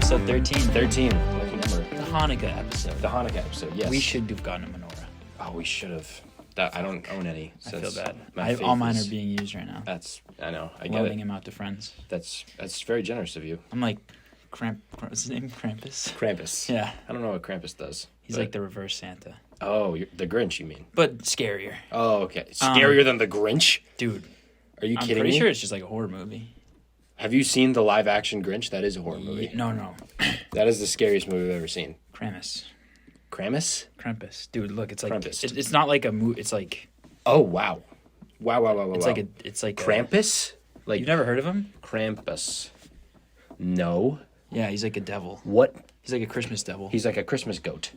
episode 13. 13, lucky number. The Hanukkah episode. The Hanukkah episode, yes. We should have gotten a menorah. Oh, we should have. I don't own any. I feel bad. My All mine faith are being used right now. I know. I get Loaning it. them out to friends. That's very generous of you. I'm like, what's his name? Krampus? Krampus. Yeah. I don't know what Krampus does. He's like the reverse Santa. Oh, the Grinch, you mean? But scarier. Oh, okay. Scarier than the Grinch? Dude. Are you kidding me? I'm pretty sure it's just like a horror movie. Have you seen the live-action Grinch? That is a horror movie. No. That is the scariest movie I've ever seen. Krampus. Krampus? Dude, look, it's like Krampus. It's not like a movie. It's like Oh, wow. Wow. it's like Krampus? Like you've never heard of him? Krampus. No. Yeah, he's like a devil. What? He's like a Christmas devil. He's like a Christmas goat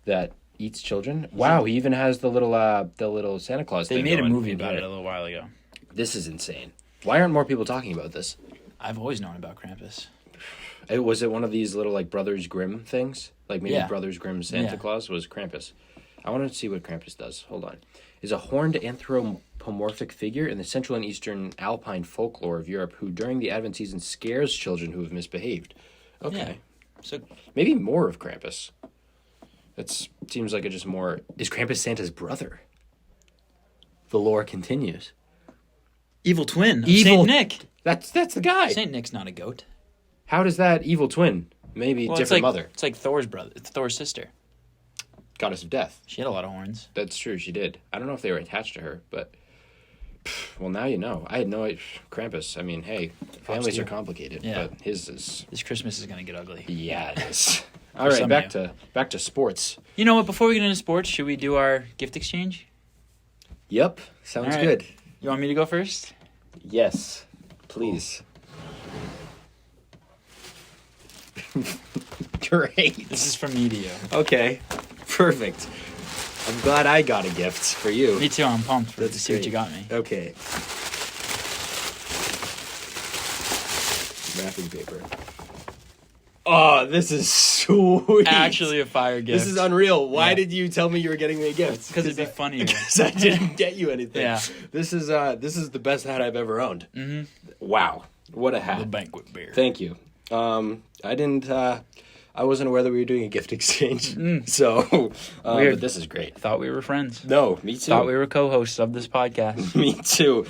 that eats children. Wow, he even has the little Santa Claus They thing made a going movie in about here. it a little while ago. This is insane. Why aren't more people talking about this? I've always known about Krampus. Was it one of these little like Brothers Grimm things? Like maybe Yeah. Brothers Grimm Santa Yeah. Claus was Krampus. I want to see what Krampus does. Hold on. Is a horned anthropomorphic figure in the Central and Eastern Alpine folklore of Europe who during the Advent season scares children who have misbehaved. Okay. Yeah. So Maybe more of Krampus. That seems like just more... Is Krampus Santa's brother? The lore continues. evil twin. Of Evil- Saint Nick. That's the guy. Saint Nick's not a goat. How does that evil twin? Maybe Well, different mother. It's like Thor's brother. It's Thor's sister. Goddess of Death. She had a lot of horns. That's true, she did. I don't know if they were attached to her, but... Well, now you know. I had no idea. Krampus, I mean, hey, families to are you. complicated, Yeah. but his is... This Christmas is gonna get ugly. Yeah, it is. All right, some back of to sports. You know what? Before we get into sports, should we do our gift exchange? Yep, sounds All right. good. You want me to go first? Yes, please. Great. This is from Media. Okay, perfect. I'm glad I got a gift for you. Me too. I'm pumped to That's see what great. you got me. Okay. Wrapping paper. Oh, this is sweet. Actually, a fire gift. This is unreal. Why Yeah. did you tell me you were getting me a gift? Because it'd be funnier. Because I didn't get you anything. Yeah. This is the best hat I've ever owned. Mm-hmm. Wow. What a The hat. banquet beer. Thank you. I wasn't aware that we were doing a gift exchange. So, Weird. but this is great. Thought we were friends. No, me too. Thought we were co-hosts of this podcast. Me too.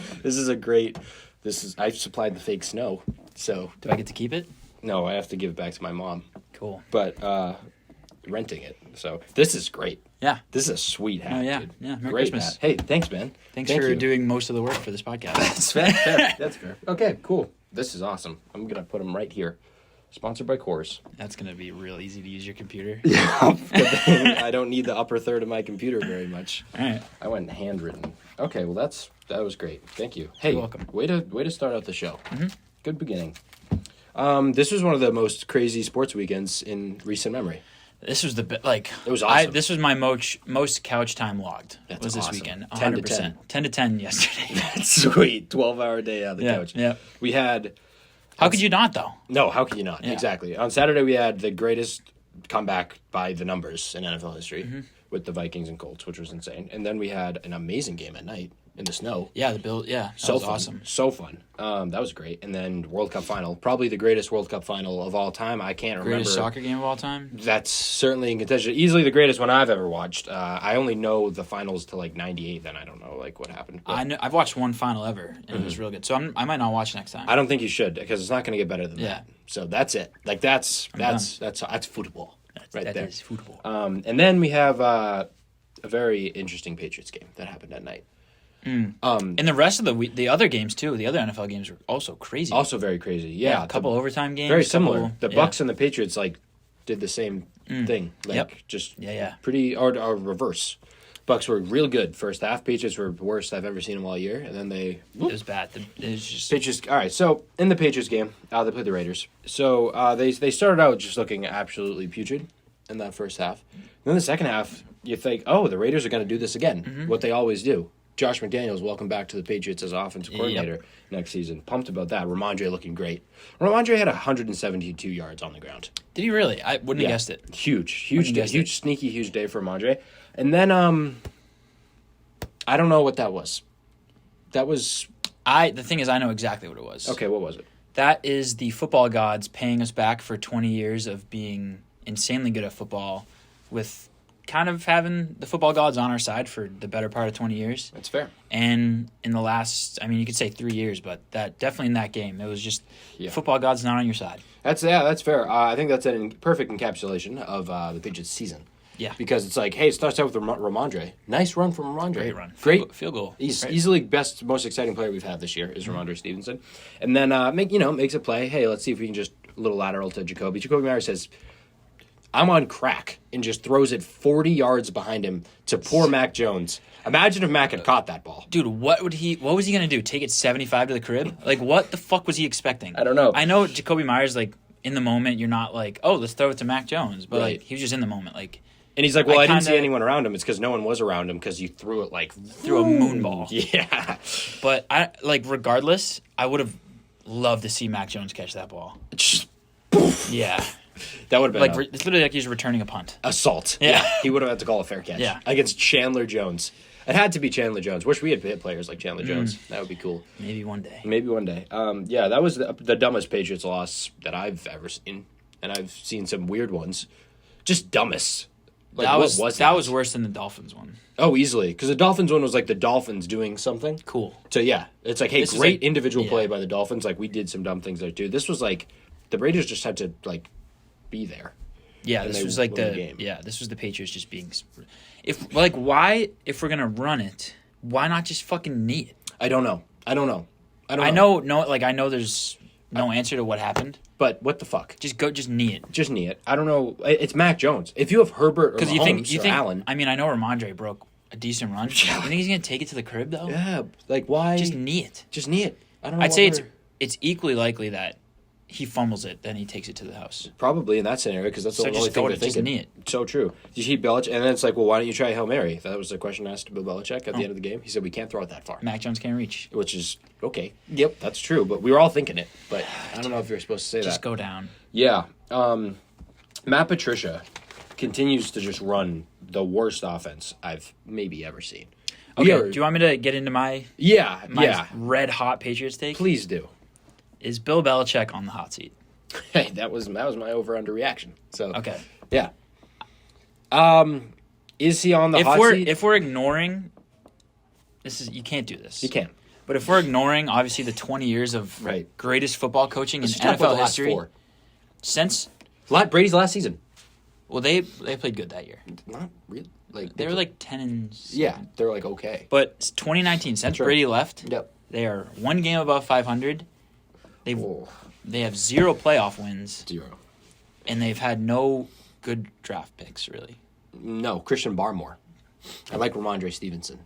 I supplied the fake snow. So, Do I get to keep it? no, I have to give it back to my mom. Cool. But renting it. So, this is great. Yeah. This is a sweet hat. Oh, yeah. Dude. Yeah. Merry Great Christmas. hat. Hey, thanks, man. Thanks Thank for you. doing most of the work for this podcast. That's fair. That's fair. Okay, cool. This is awesome. I'm going to put them right here. Sponsored by Coors. That's going to be real easy to use your computer. I don't need the upper third of my computer very much. All right. I went handwritten. Okay, well that was great. Thank you. Hey, You're welcome. Way to start out the show. Mm-hmm. Good beginning. This was one of the most crazy sports weekends in recent memory. This was it was awesome. This was my most couch time logged. That's was this awesome. weekend? 10 to 100%. 10 to 10 yesterday. That's sweet. 12-hour day on the couch. Yeah. We had... How could you not though? No, how can you not? Yeah. Exactly. On Saturday, we had the greatest comeback by the numbers in NFL history with the Vikings and Colts, which was insane. And then we had an amazing game at night in the snow. Yeah, the Bill. Yeah, that So was fun. awesome. So fun. That was great. And then World Cup final. Probably the greatest World Cup final of all time. I can't remember. Greatest soccer game of all time. That's certainly in contention. Easily the greatest one I've ever watched. I only know the finals to like 98, then I don't know like what happened. But I know, I've watched one final ever, and it was real good. So I might not watch next time. I don't think you should because it's not going to get better than Yeah. that. So that's it. Like that's football right That there. is football. And then we have a very interesting Patriots game that happened at night. And the rest of the other games too. The other NFL games were also crazy. Also very crazy. Yeah, a couple overtime games. very similar. couple- The yeah. Bucks and the Patriots did the same thing. Like Yep. just Yeah. pretty or reverse. Bucks were real good first half. Patriots were the worst I've ever seen them all year, and then they It was bad. It was just Patriots. All right, so in the Patriots game, they played the Raiders. So they started out just looking absolutely putrid in that first half. Then the second half, you think, oh, the Raiders are going to do this again. What they always do. Josh McDaniels, welcome back to the Patriots as offensive coordinator next season. Pumped about that. Ramondre looking great. Ramondre had 172 yards on the ground. Did he really? I wouldn't have guessed it. Huge Wouldn't day, guessed huge sneaky huge day for Ramondre. And then I don't know what that was. That was The thing is, I know exactly what it was. okay. What was it? that is the football gods paying us back for 20 years of being insanely good at football, with kind of having the football gods on our side for the better part of 20 years. That's fair. And in the last, I mean, you could say 3 years, but that definitely in that game, it was just football gods not on your side. That's fair. I think that's a perfect encapsulation of the Patriots season. Yeah. Because it's like, hey, it starts out with Ramondre. Nice run from Ramondre. Great run. Great. Field goal. He's Right. easily best, most exciting player we've had this year is Ramondre Stevenson. And then makes a play. Hey, let's see if we can just a little lateral to Jacoby. Jacoby Myers says, I'm on crack, and just throws it 40 yards behind him to poor Mac Jones. Imagine if Mac had caught that ball. Dude, what was he going to do? Take it 75 to the crib? Like, what the fuck was he expecting? I don't know. I know Jacoby Myers, like, in the moment, you're not like, oh, let's throw it to Mac Jones. But, Right. like, he was just in the moment. Like, And he's like, well, I didn't see anyone around him. It's because no one was around him because you threw it like... threw a moon ball. Yeah. But, regardless, I would have loved to see Mac Jones catch that ball. Just, Yeah. that would have been It's literally like he's returning a punt. assault. Yeah. He would have had to call a fair catch. Yeah. Against Chandler Jones. It had to be Chandler Jones. Wish we had hit players like Chandler Jones. That would be cool. Maybe one day. Maybe one day. That was the dumbest Patriots loss that I've ever seen. And I've seen some weird ones. Just dumbest. Like, that what was that was worse than the Dolphins one. Oh, easily. Because the Dolphins one was like the Dolphins doing something. Cool. So, yeah. It's like, hey, This is great like- individual yeah. play by the Dolphins. Like, we did some dumb things there, too. This was like, the Raiders just had to, like, be there. Yeah, And this they was like won the game. this was the Patriots just being, why, if we're gonna run it, why not just fucking knee it? I don't know. I know there's no answer to what happened. But what the fuck? Just knee it. Just knee it. I don't know. It's Mac Jones. If you have Herbert or Because Mahomes you or think Allen. I mean, I know Ramondre broke a decent run. You think he's gonna take it to the crib though? Yeah. Like, why? Just knee it. Just knee it. I don't know. I'd say it's equally likely that he fumbles it, then he takes it to the house. Probably in that scenario, because that's So the just only thing go they're to just thinking. knee it. So true. You see Belichick, and then it's like, well, why don't you try Hail Mary? That was the question asked to Bill Belichick at the end of the game. He said, we can't throw it that far. Mac Jones can't reach. Which is, okay. Yep, that's true. But we were all thinking it. But I don't know if you're supposed to say Just that. go down. Yeah. Matt Patricia continues to just run the worst offense I've maybe ever seen. Okay, do you want me to get into my Yeah. red hot Patriots take? Please do. Is Bill Belichick on the hot seat? Hey, that was my over-under reaction. So Okay. yeah. Is he on the hot seat? If we're ignoring, you can't do this. You can. But if we're ignoring, obviously, the 20 years of Right. greatest football coaching in Let's talk about NFL the last history, 4. since Brady's last season. well, they played good that year. Not really. Like They were like 10 and 7. yeah, they're like okay. But 2019, since Sure. Brady left, Yep. they are one game above 500. Oh, They have 0 playoff wins, 0. and they've had no good draft picks really. No, Christian Barmore. I like Ramondre Stevenson.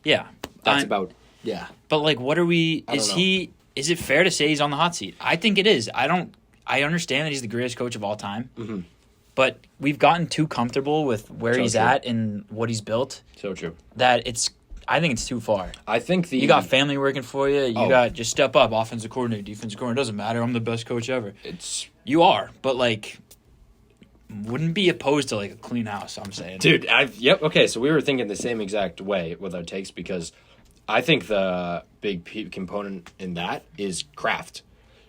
Yeah, That's about yeah. But like, what are we? I don't know. Is it fair to say he's on the hot seat? I think it is. I understand that he's the greatest coach of all time, but we've gotten too comfortable with where So he's true. at and what he's built So true. that I think it's too far. I think You got family working for you. You Oh. got just step up, offensive coordinator, defensive coordinator. Doesn't matter. I'm the best coach ever. it's You are, but like, wouldn't be opposed to like a clean house. I'm saying, dude. Yep. Okay, so we were thinking the same exact way with our takes because I think the big component in that is craft.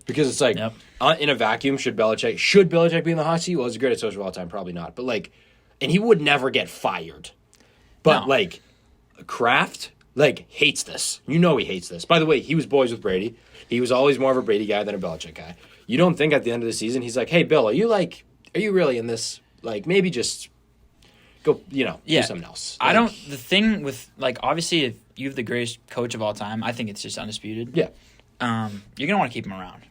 Because it's like, Yep. in a vacuum, should Belichick be in the hot seat? Well, he's the greatest coach of all time. Probably not. But, like, and he would never get fired. But, No. like, Kraft, like, hates this. You know he hates this. By the way, he was boys with Brady. He was always more of a Brady guy than a Belichick guy. You don't think at the end of the season, he's like, hey, Bill, are you really in this? Like, maybe just go, do something else. Like, the thing with, like, obviously, if you have the greatest coach of all time, I think it's just undisputed. Yeah. You're going to want to keep him around.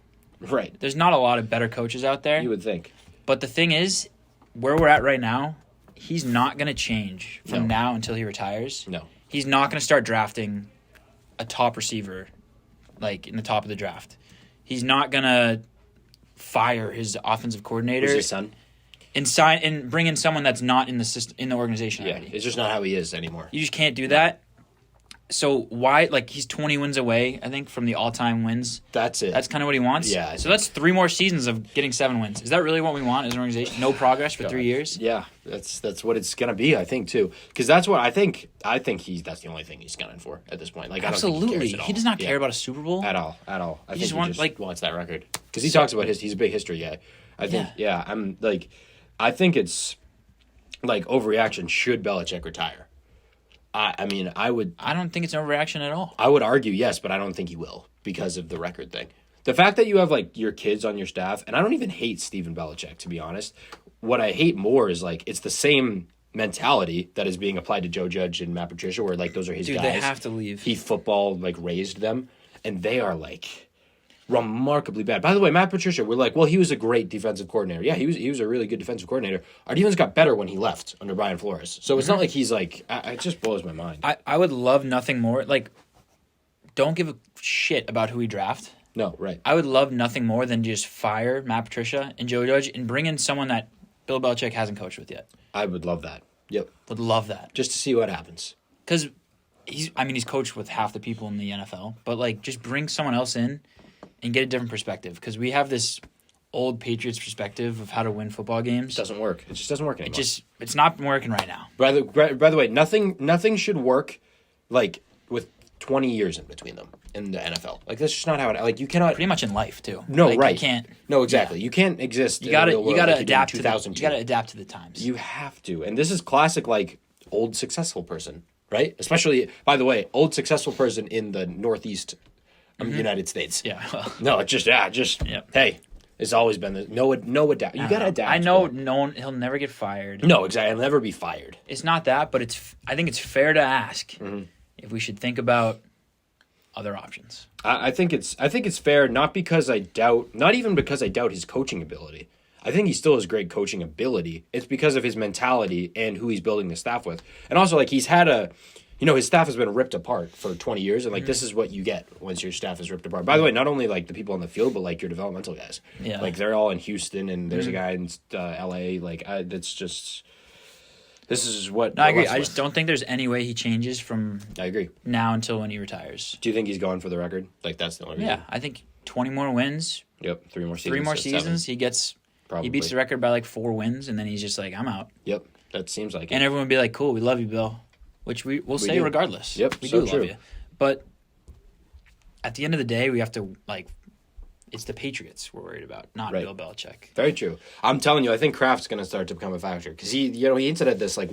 Right. There's not a lot of better coaches out there. You would think. But the thing is, where we're at right now, he's not going to change from No. now until he retires. No. He's not going to start drafting a top receiver, like, in the top of the draft. He's not going to fire his offensive coordinator Who's his son? and bring in someone that's not in the system, in the organization Yeah. already. It's just not how he is anymore. You just can't do that. So why, like, he's 20 wins away, I think, from the all-time wins. That's it. That's kind of what he wants? Yeah. So that's 3 more seasons of getting 7 wins. Is that really what we want as an organization? No progress for 3 years? Yeah, that's what it's gonna be, I think, too. Because that's what I think. That's the only thing he's gunning for at this point. Like, Absolutely. I don't think he cares at all. He does not care about a Super Bowl. At all. I think just he wants that record. Because he So- talks about he's a big history guy. I think, I think it's, like, overreaction. Should Belichick retire? I mean, I don't think it's an overreaction at all. would argue yes, but I don't think he will because of the record thing. The fact that you have, like, your kids on your staff, and I don't even hate Steven Belichick, to be honest. What I hate more is, like, it's the same mentality that is being applied to Joe Judge and Matt Patricia, where, like, those are his guys. Dude, they have to leave. He football, like, raised them, and they are, like, remarkably bad. By the way, Matt Patricia, we're like, well, he was a great defensive coordinator. Yeah, he was a really good defensive coordinator. Our defense got better when he left under Brian Flores. So it's not like he's, like, it just blows my mind. I would love nothing more. Like, don't give a shit about who we draft. No, right. I would love nothing more than just fire Matt Patricia and Joe Judge and bring in someone that Bill Belichick hasn't coached with yet. I would love that. Yep. Would love that. Just to see what happens. Because he's coached with half the people in the NFL. But, like, just bring someone else in and get a different perspective. Because we have this old Patriots perspective of how to win football games. It doesn't work. It just doesn't work anymore. It's not working right now. By the way, nothing should work, like, with 20 years in between them in the NFL. Like, that's just not how it. Like, you cannot. Pretty much in life too. No, like, right. You can't. No, exactly. You can't exist. You gotta like adapt to 2002. You gotta adapt to the times. You have to, and this is classic, like, old successful person, right? Especially, by the way, old successful person in the Northeast United States. Yeah. Well, No, it's just hey, it's always been the no adapt. You gotta adapt. I know no one. He'll never get fired. No, exactly. He'll never be fired. It's not that, but I think it's fair to ask Mm-hmm. if we should think about other options. I think it's fair, not even because I doubt his coaching ability. I think he still has great coaching ability. It's because of his mentality and who he's building the staff with. And also, like, he's had his staff has been ripped apart for 20 years, and, like, this is what you get once your staff is ripped apart. By the way, not only, like, the people on the field, but, like, your developmental guys. Yeah. Like, they're all in Houston, and there's a guy in L.A. Like, that's just... This is what... No, I agree. I just don't think there's any way he changes from I agree. now until when he retires. Do you think he's going for the record? Like, that's the only reason? Yeah, I think 20 more wins, Yep, 3 more seasons. 3 more so seasons, 7. he beats the record by like 4 wins, and then he's just like, I'm out. Yep, that seems like it. And everyone would be like, cool, we love you, Bill. Which we'll say do. regardless. Yep, we so do true. love you. But at the end of the day, we have to, like, it's the Patriots we're worried about, not Right. Bill Belichick. Very true. I'm telling you, I think Kraft's going to start to become a factor. Because he hinted at this, like,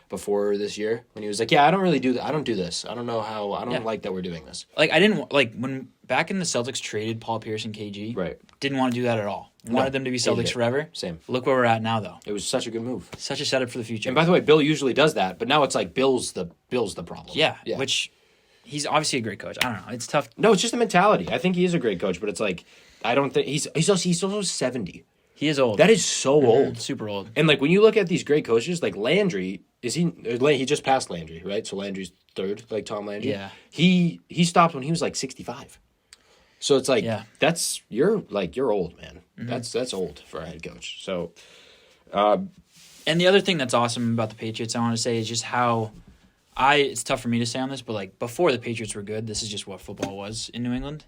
before this year? When he was like, yeah, I don't really do that. I don't do this. I don't know how. I don't like that we're doing this. Like, I didn't, like, when back in the Celtics traded Paul Pierce and KG, Right. didn't want to do that at all. Wanted them to be hated Celtics it. forever. Same. Look where we're at now, though. It was such a good move. Such a setup for the future. And by the way, Bill usually does that, but now it's like Bill's the problem. yeah, which he's obviously a great coach. I don't know. It's tough. No, it's just a mentality. I think he is a great coach, but it's like, I don't think he's also 70. He is old. That is so old. Super old. And, like, when you look at these great coaches, like Landry, he just passed Landry, right? So Landry's third, like Tom Landry. Yeah. He stopped when he was like 65. So it's like, Yeah. you're old, man. That's old for a head coach. So, And the other thing that's awesome about the Patriots, I want to say, is just how it's tough for me to say on this, but, like, before the Patriots were good, this is just what football was in New England.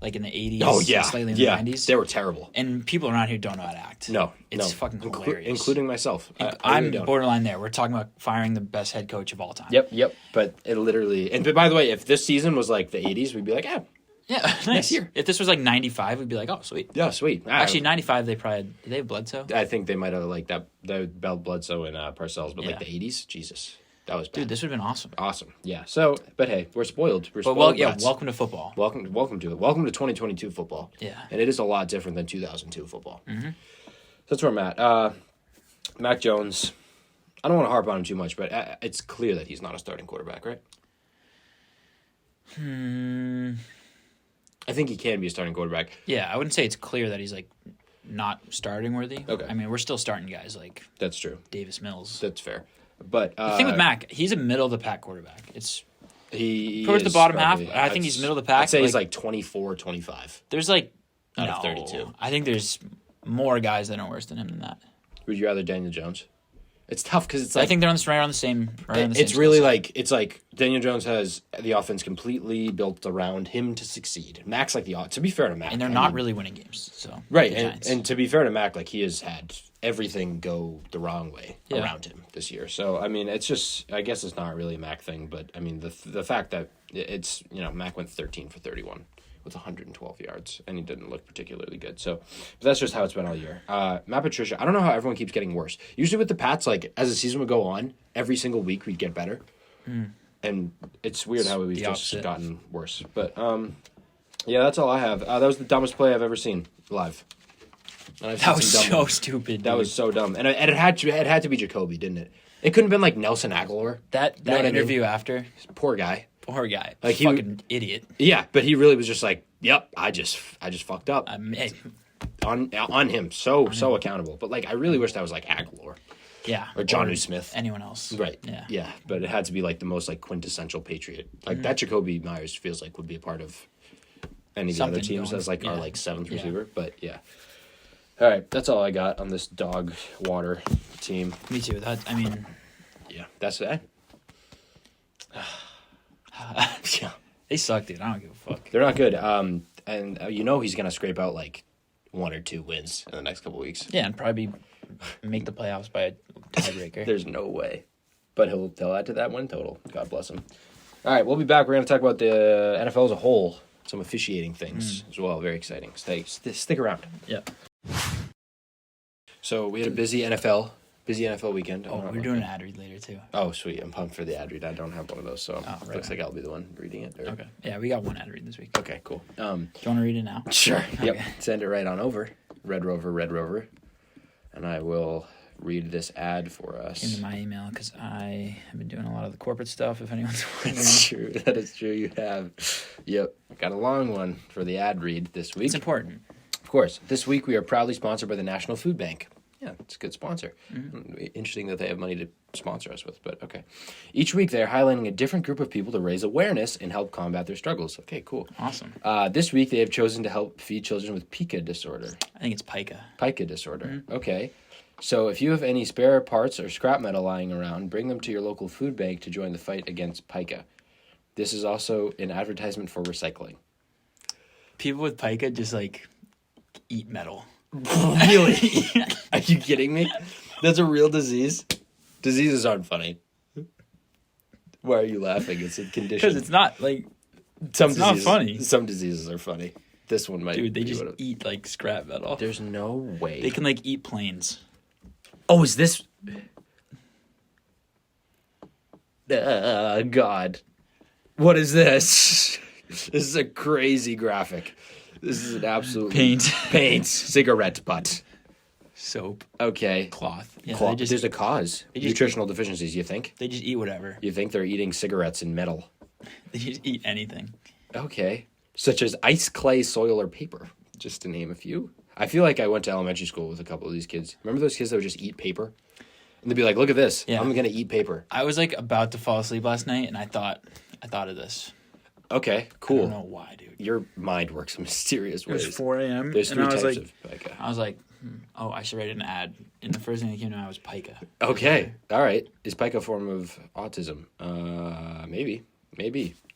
Like in the 80s, slightly in the 90s. They were terrible. And people around here don't know how to act. No, It's fucking hilarious. Including myself. I I'm really don't. borderline there. We're talking about firing the best head coach of all time. Yep. But it literally... And by the way, if this season was like the 80s, we'd be like, Yeah, nice. year. If this was like 95, we'd be like, oh, sweet. yeah, sweet. Actually, 95, did they have Bledsoe? I think they might have like that Bell Bledsoe and Parcells, but like Yeah. the 80s, Jesus. That was bad. Dude, this would have been awesome. Awesome. Yeah. So, but hey, we're spoiled. We're But spoiled. welcome to football. Welcome to it. Welcome to 2022 football. Yeah. And it is a lot different than 2002 football. Mm-hmm. That's where I'm at. Mac Jones, I don't want to harp on him too much, but it's clear that he's not a starting quarterback, right? I think he can be a starting quarterback. Yeah, I wouldn't say it's clear that he's like not starting worthy. Okay. I mean, we're still starting guys like That's true. Davis Mills. That's fair. But The thing with Mac, he's a middle of the pack quarterback. It's he towards the is bottom half. probably- I think he's middle of the pack. I'd say he's like 24, 25. there's like out of 32. I think there's more guys that are worse than him than that. Would you rather Daniel Jones? It's tough because it's I like think they're on the right on the same. Right on the it's same really skill set. like it's like Daniel Jones has the offense completely built around him to succeed. Mac's like to be fair to Mac, And they're not really winning games. So right. the Giants. And to be fair to Mac, like he has had everything go the wrong way around him this year. So I mean, it's just I guess it's not really a Mac thing, but I mean the fact that it's Mac went 13 for 31 with 112 yards, and he didn't look particularly good. So but that's just how it's been all year. Matt Patricia, I don't know how everyone keeps getting worse. Usually with the Pats, like as the season would go on, every single week we'd get better, and it's weird how we've just gotten worse. But yeah, that's all I have. That was the dumbest play I've ever seen live. And that was so stupid. That was so dumb, and it had to be Jacoby, didn't it? It couldn't have been like Nelson Aguilar. That interview after, poor guy. Poor guy. Like fucking idiot. Yeah, but he really was just like, "Yep, I just fucked up." On him, so accountable. But like, I really wish that was like Aguilar. Yeah. Or Jonnu Smith. Anyone else. Right. Yeah. Yeah, but it had to be like the most like quintessential Patriot. Like that Jacoby Myers feels like would be a part of any of the other teams as like our like seventh receiver. But yeah. All right, that's all I got on this dog water team. Me too. Yeah, that's it. Yeah. They suck, dude. I don't give a fuck. They're not good. And he's gonna scrape out like 1 or 2 wins in the next couple weeks. Yeah, and probably make the playoffs by a tiebreaker. There's no way, but they'll add to that win total. God bless him. All right, we'll be back. We're gonna talk about the NFL as a whole, some officiating things as well. Very exciting. Stick around. Yeah. So we had a busy NFL weekend. Oh, we're doing an ad read later too. Oh, sweet. I'm pumped for the ad read. I don't have one of those, so right looks like I'll be the one reading it. Okay. Yeah, we got one ad read this week. Okay, cool. Do you want to read it now? Sure. Okay. Yep. Send it right on over. Red Rover. And I will read this ad for us. Into my email because I have been doing a lot of the corporate stuff, if anyone's wondering. That's true. That is true. You have. Yep. Got a long one for the ad read this week. It's important. Of course. This week we are proudly sponsored by the National Food Bank. Yeah, it's a good sponsor. Interesting that they have money to sponsor us with, but okay. Each week they're highlighting a different group of people to raise awareness and help combat their struggles. Okay, cool. Awesome. This week they have chosen to help feed children with pica disorder. I think it's pica. Pica disorder. Okay. So if you have any spare parts or scrap metal lying around, bring them to your local food bank to join the fight against pica. This is also an advertisement for recycling. People with pica just like eat metal. Really? Are you kidding me? That's a real disease? Diseases aren't funny. Why are you laughing? It's a condition. Because it's not like It's not funny. Some diseases are funny. This one might. Dude, they be just eat like scrap metal. There's no way. They can like eat planes. Oh, is this? God. What is this? This is a crazy graphic. This is an absolute paint, cigarette butt, soap, okay, cloth. Yeah, cloth. There's a cause. Nutritional deficiencies. You think? They just eat whatever. You think they're eating cigarettes and metal? They just eat anything. Okay, such as ice, clay, soil, or paper, just to name a few. I feel like I went to elementary school with a couple of these kids. Remember those kids that would just eat paper? And they'd be like, "Look at this. Yeah. I'm gonna eat paper." I was like about to fall asleep last night, and I thought of this. Okay, cool. I don't know why, dude. Your mind works in mysterious ways. It was 4 a.m. There's 3 types of pica. I was like, oh, I should write an ad. And the first thing that came to mind was pica. Okay, all right. Is pica a form of autism? Maybe.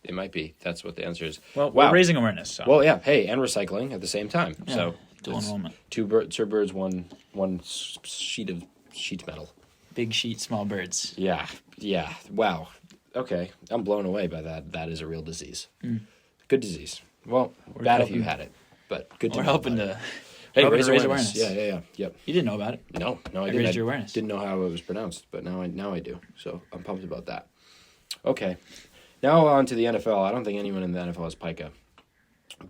It might be. That's what the answer is. Well, we're raising awareness. So. Well, yeah. Hey, and recycling at the same time. Yeah, so dual enrollment. Two birds, one sheet metal. Big sheet, small birds. Yeah. Wow. Okay, I'm blown away by that. That is a real disease. Good disease. Well, we're bad if you had it, but good to know. We're helping to raise awareness. Yeah. Yep. You didn't know about it? No, I didn't. Raised your awareness. Didn't know how it was pronounced, but now I do. So I'm pumped about that. Okay, now on to the NFL. I don't think anyone in the NFL has pica,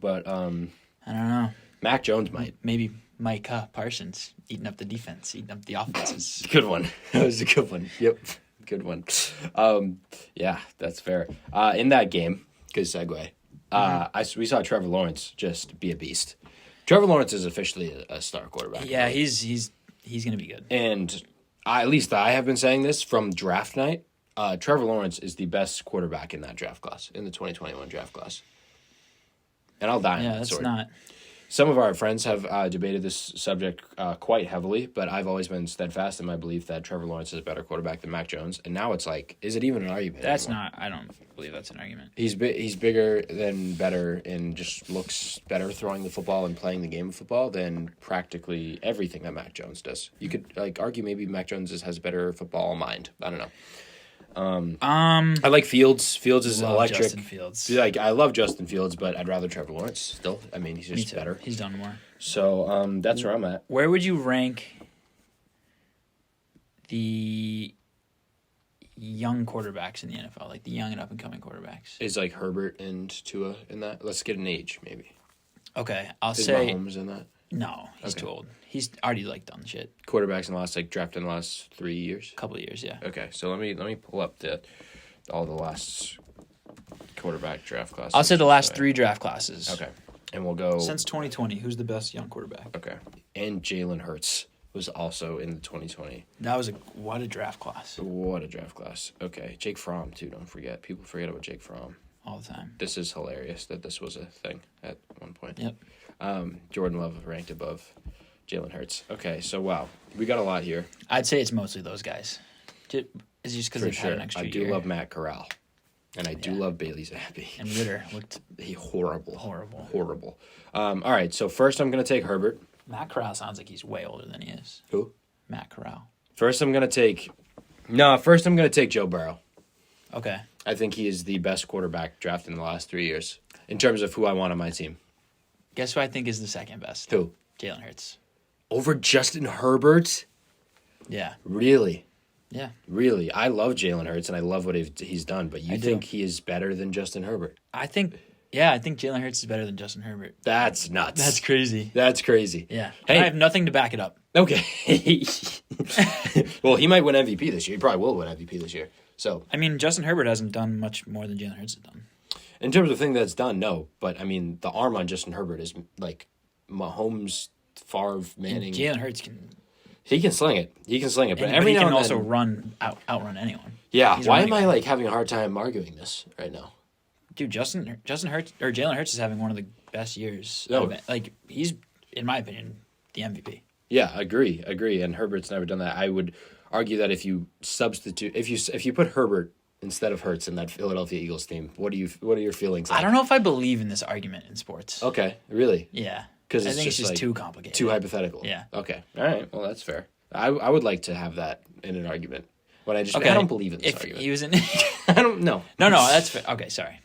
but I don't know. Mac Jones might. Maybe Micah Parsons eating up the defense, eating up the offenses. Good one. That was a good one. Yep. Good one. Yeah, that's fair. In that game, good segue. We saw Trevor Lawrence just be a beast. Trevor Lawrence is officially a star quarterback. Yeah, he's gonna be good. And at least I have been saying this from draft night. Trevor Lawrence is the best quarterback in that draft class, in the 2021 draft class. And I'll die on that sword. Not. Some of our friends have debated this subject quite heavily, but I've always been steadfast in my belief that Trevor Lawrence is a better quarterback than Mac Jones. And now it's like, is it even an argument? That's anymore? not. I don't believe that's an argument. He's bigger than better and just looks better throwing the football and playing the game of football than practically everything that Mac Jones does. You could argue maybe Mac Jones has a better football mind. I don't know. I like Fields. Fields is electric. Justin Fields. I love Justin Fields, but I'd rather Trevor Lawrence still. I mean, he's just better. He's done more. So that's where I'm at. Where would you rank the young quarterbacks in the NFL, like the young and up and coming quarterbacks? Is Herbert and Tua in that? Let's get an age maybe. Okay, I'll Is say Mahomes in that? no. He's too old. He's already done shit. Quarterbacks in the last drafted in the last 3 years. Couple of years, yeah. Okay, so let me pull up all the last quarterback draft classes. I'll say the last 3 draft classes. Okay, and we'll go Since 2020, who's the best young quarterback? Okay, and Jalen Hurts was also in the 2020. That was what a draft class. What a draft class. Okay, Jake Fromm too. Don't forget. People forget about Jake Fromm all the time. This is hilarious that this was a thing at one point. Yep. Jordan Love ranked above Jalen Hurts. Okay, so wow, we got a lot here. I'd say it's mostly those guys. It's just because they've had an extra year. I do love Matt Corral, and I do love Bailey Zappi. And Ritter looked horrible. All right, so first I'm going to take Herbert. Matt Corral sounds like he's way older than he is. Who? Matt Corral. First I'm going to take Joe Burrow. Okay. I think he is the best quarterback drafted in the last 3 years in terms of who I want on my team. Guess who I think is the second best? Who? Jalen Hurts. Over Justin Herbert? Yeah. Really? Yeah. Really? I love Jalen Hurts, and I love what he's done, but you think he is better than Justin Herbert? I think Jalen Hurts is better than Justin Herbert. That's nuts. That's crazy. That's crazy. Yeah. Hey. I have nothing to back it up. Okay. Well, he might win MVP this year. He probably will win MVP this year. So I mean, Justin Herbert hasn't done much more than Jalen Hurts has done. In terms of thing that's done, no. But, I mean, the arm on Justin Herbert is like Mahomes, Favre, Manning. And Jalen Hurts can... He can sling it. But every now and then... also outrun anyone. Yeah. Why am I, having a hard time arguing this right now? Dude, Justin Hurts... Or Jalen Hurts is having one of the best years. No. He's, in my opinion, the MVP. Yeah, agree. And Herbert's never done that. I would argue that if you substitute... If you put Herbert instead of Hurts in that Philadelphia Eagles team, what are your feelings like? I don't know if I believe in this argument in sports. Okay, really? Yeah. Because I think it's just too complicated. Too hypothetical. Yeah. Okay. All right. Well, that's fair. I would like to have that in an argument. But I don't believe in this argument. He was in... I don't know. No, that's fair. Okay, sorry.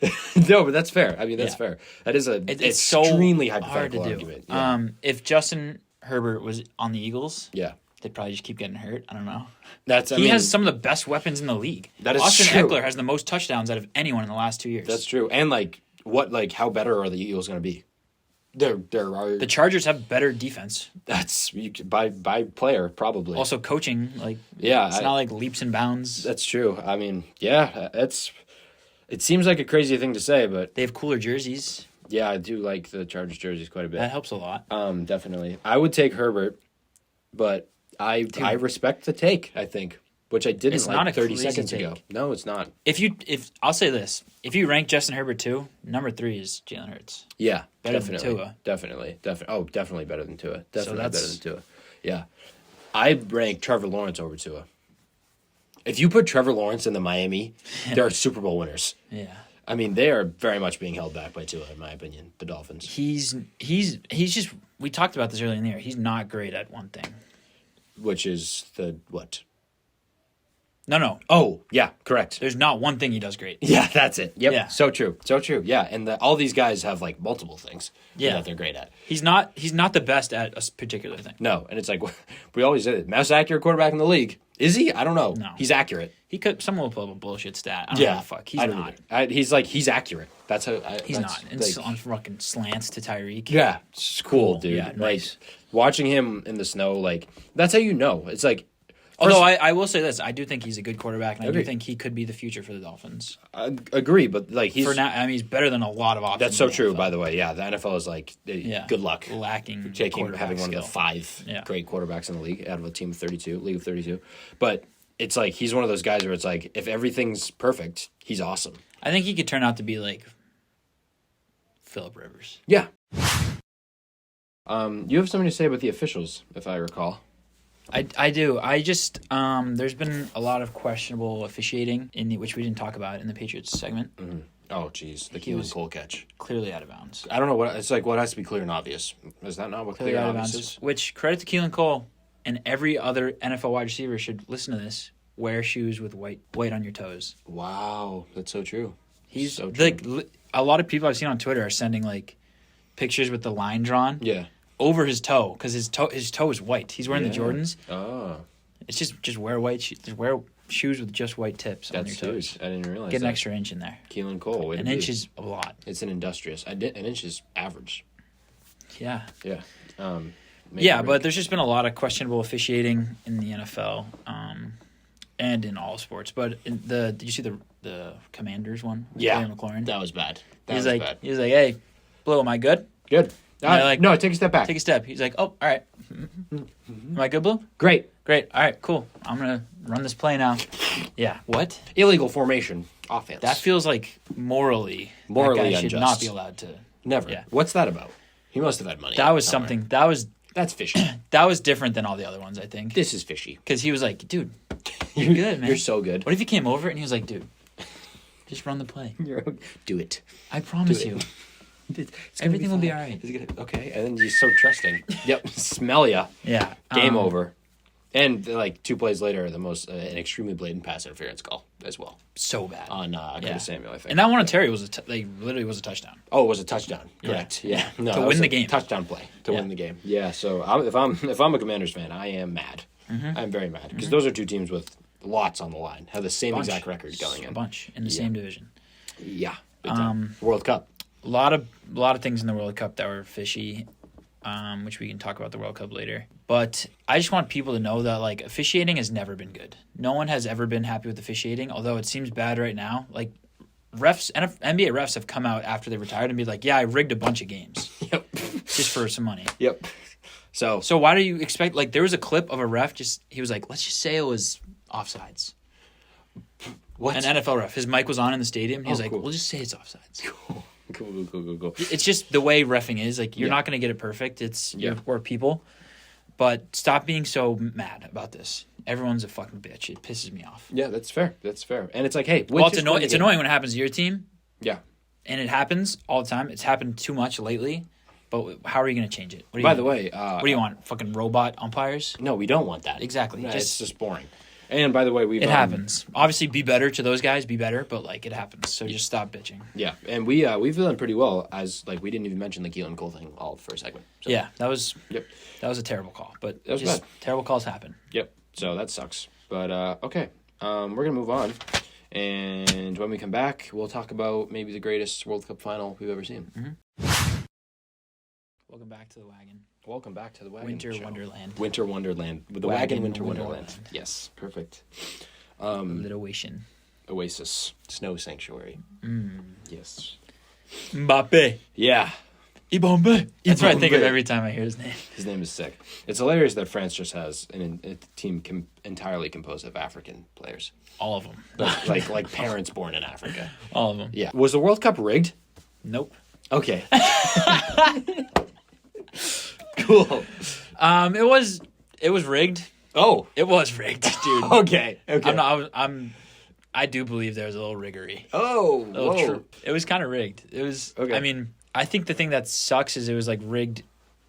No, but that's fair. I mean, that's fair. That is it's extremely so hypothetical hard to argument. Do. Yeah. If Justin Herbert was on the Eagles... Yeah. They'd probably just keep getting hurt. I don't know. He has some of the best weapons in the league. That is Austin true. Eckler has the most touchdowns out of anyone in the last 2 years. That's true. And how better are the Eagles going to be? The Chargers have better defense. That's by player probably. Also coaching, it's not like leaps and bounds. That's true. I mean, yeah, it seems like a crazy thing to say, but they have cooler jerseys. Yeah, I do like the Chargers jerseys quite a bit. That helps a lot. Definitely. I would take Herbert, but I respect the take, I think, which I didn't 30 seconds ago. No, it's not. If I'll say this, if you rank Justin Herbert 2, number 3 is Jalen Hurts. Yeah, definitely. Than Tua. Definitely. Definitely better than Tua. Definitely better than Tua. Yeah. I rank Trevor Lawrence over Tua. If you put Trevor Lawrence in the Miami, they're Super Bowl winners. Yeah. I mean, they are very much being held back by Tua, in my opinion, the Dolphins. He's just, we talked about this earlier in the year, he's not great at one thing. Which is the what? No. Oh, yeah, correct. There's not one thing he does great. Yeah, that's it. Yep. Yeah. So true. Yeah, and all these guys have multiple things that they're great at. He's not the best at a particular thing. No, and it's we always say it. Most accurate quarterback in the league. Is he? I don't know. No. He's accurate. Someone will pull up a bullshit stat. I don't know the fuck. He's not. He's accurate. That's how. He's not. And on fucking slants to Tyreek. Yeah, it's cool, dude. Yeah, nice. Watching him in the snow, that's how you know. It's although I will say this, I do think he's a good quarterback, and I do think he could be the future for the Dolphins. I agree, but he's for now. I mean, he's better than a lot of options. That's so true, by the way. Yeah, the NFL is good luck lacking having one of the 5 great quarterbacks in the league out of a team of 32, league of 32. But it's he's one of those guys where it's if everything's perfect, he's awesome. I think he could turn out to be Phillip Rivers. Yeah. You have something to say about the officials, if I recall. I do. I just there's been a lot of questionable officiating which we didn't talk about in the Patriots segment. Mm-hmm. Oh, jeez, the Keelan Cole catch. Clearly out of bounds. I don't know what it's like. What has to be clear and obvious? Is that not what clear and obvious is? Which, credit to Keelan Cole and every other NFL wide receiver should listen to this. Wear shoes with white on your toes. Wow, that's so true. He's so true. Like a lot of people I've seen on Twitter are sending like pictures with the line drawn. Yeah. Over his toe because his toe is white. He's wearing the Jordans. Oh. It's just wear white shoes. Just wear shoes with just white tips on your toes. Huge. I didn't realize Get an extra inch in there. Keelan Cole. An inch is a lot. It's an industrious. An inch is average. Yeah. Yeah. But there's just been a lot of questionable officiating in the NFL, and in all sports. But did you see the Commanders one? Yeah. McLaurin? That was bad. He was like, hey, Blue, am I good? Good. No, take a step back. Take a step. He's like, oh, all right. Am I good, Blue? Great. All right, cool. I'm going to run this play now. Yeah, what? Illegal formation. Offense. That feels like morally that guy unjust. should not be allowed to. Never. Yeah. What's that about? He must have had money. That was something. That's fishy. That was different than all the other ones, I think. This is fishy. Because he was like, dude, you're good, man. You're so good. What if he came over and he was like, dude, just run the play. Do it. I promise you. Everything will be all right. Okay, and then you're so trusting. Yep, smell ya. Yeah. Game over. And like 2 plays later, the most an extremely blatant pass interference call as well. So bad On Curtis Samuel, I think. And that one on Terry was literally was a touchdown. Oh, it was a touchdown. Correct. Yeah. No, to win the game. Touchdown play to win the game. Yeah. So if I'm a Commanders fan, I am mad. Mm-hmm. I'm very mad because those are two teams with lots on the line, have the same exact record going in. A bunch in the same division. Yeah. Big time. World Cup. A lot of things in the World Cup that were fishy, which we can talk about the World Cup later. But I just want people to know that like officiating has never been good. No one has ever been happy with officiating, although it seems bad right now. Like refs, NBA refs have come out after they retired and be like, "Yeah, I rigged a bunch of games, just for some money." Yep. So why do you expect? Like there was a clip of a ref. He was like, "Let's just say it was offsides." What? An NFL ref. His mic was on in the stadium. He was like, cool. "We'll just say it's offsides." Cool. It's just the way reffing is. Like you're not going to get it perfect. We're people. But stop being so mad about this. Everyone's a fucking bitch. It pisses me off. Yeah, that's fair. And it's like, hey, it's annoying when it happens to your team. Yeah. And it happens all the time. It's happened too much lately. But how are you going to change it? By the way, what do you want? Fucking robot umpires? No, we don't want that. Exactly. No, it's just boring. And by the way, it happens. Obviously, be better to those guys. Be better, but like it happens. So just stop bitching. Yeah, and we've done pretty well. As like we didn't even mention the Keelan Cole thing all for a segment. So. Yeah, that was a terrible call. But that was bad. Terrible calls happen. Yep. So that sucks. But okay, we're gonna move on, and when we come back, we'll talk about maybe the greatest World Cup final we've ever seen. Mm-hmm. Welcome back to the Wagon. Welcome back to the Wagon. Winter show. Wonderland. Winter Wonderland. The Wagon Winter Wonderland. Yes, perfect. Little Oasis. Snow Sanctuary. Yes. Mbappe. Yeah. Ibombe. That's what I think of every time I hear his name. His name is sick. It's hilarious that France just has a team entirely composed of African players. All of them. like parents born in Africa. All of them. Yeah. Was the World Cup rigged? Nope. Okay. Cool. It was rigged. Oh, it was rigged, dude. Okay. I do believe there was a little riggery. Oh, It was kind of rigged. It was. Okay. I mean, I think the thing that sucks is it was like rigged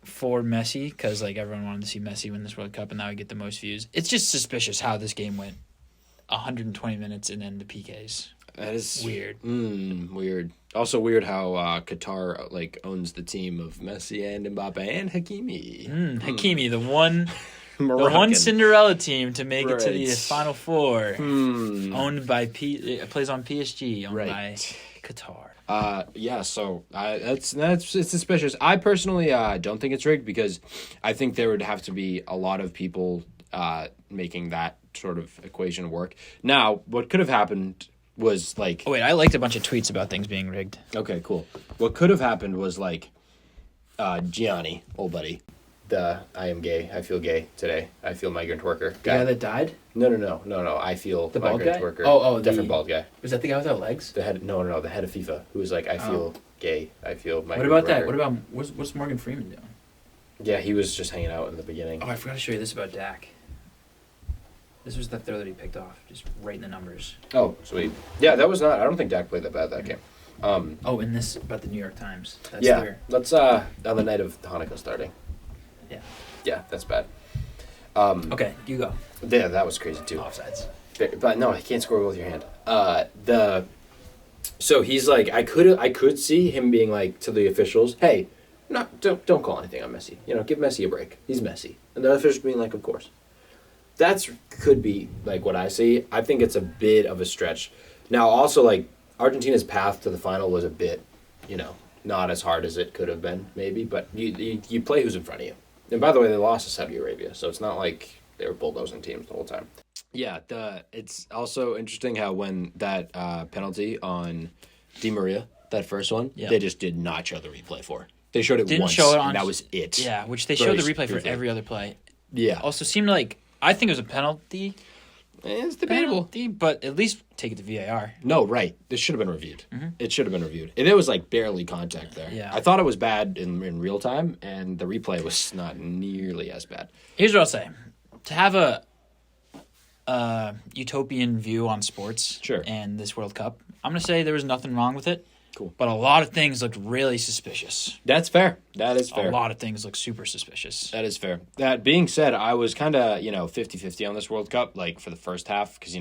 for Messi because like everyone wanted to see Messi win this World Cup and that would get the most views. It's just suspicious how this game went. 120 minutes and then the PKs. That is weird. Weird. Also weird how Qatar like owns the team of Messi and Mbappe and Hakimi. Hakimi, the one Cinderella team to make it to the Final Four. Owned by plays on PSG, owned by Qatar. Yeah, so it's suspicious. I personally don't think it's rigged because I think there would have to be a lot of people making that sort of equation work. Now, what could have happened was like... Oh, wait, I liked a bunch of tweets about things being rigged. Okay, cool. What could have happened was like Gianni, old buddy, the I am gay, I feel gay today, I feel migrant worker guy. The guy that died? No, I feel the migrant bald guy? worker. Oh, different bald guy. Was that the guy without legs? The head of FIFA, who was like, I feel gay, I feel migrant worker. What about worker. that? What about, what's Morgan Freeman doing? Yeah, he was just hanging out in the beginning. Oh, I forgot to show you this about Dak. This was the throw that he picked off, just right in the numbers. Oh, sweet. Yeah, that was not. I don't think Dak played that bad that game. Oh, and this about the New York Times. That's yeah, their, let's on the night of Hanukkah starting. Yeah. Yeah, that's bad. Okay, you go. Yeah, that was crazy too. Offsides. But no, he can't score with your hand. So he's like, I could see him being like to the officials, hey, don't call anything on Messi. Give Messi a break. He's Messi, and the officials being like, of course. That's could be like what I see. I think it's a bit of a stretch. Now, also like Argentina's path to the final was a bit, not as hard as it could have been maybe. But you play who's in front of you. And by the way, they lost to Saudi Arabia, so it's not like they were bulldozing teams the whole time. Yeah, it's also interesting how when that penalty on Di Maria, that first one, they just did not show the replay for. They showed it once, and that was it. Yeah, which they showed the replay for every other play. Yeah. Also seemed like, I think it was a penalty. It's debatable. But at least take it to VAR. No, right. This should have been reviewed. Mm-hmm. It should have been reviewed. And it was like barely contact there. Yeah. I thought it was bad in real time, and the replay was not nearly as bad. Here's what I'll say. To have a utopian view on sports and this World Cup, I'm going to say there was nothing wrong with it. Cool. But a lot of things looked really suspicious. That's fair. That is fair. A lot of things look super suspicious. That is fair. That being said, I was kind of, 50-50 on this World Cup, like for the first half, because,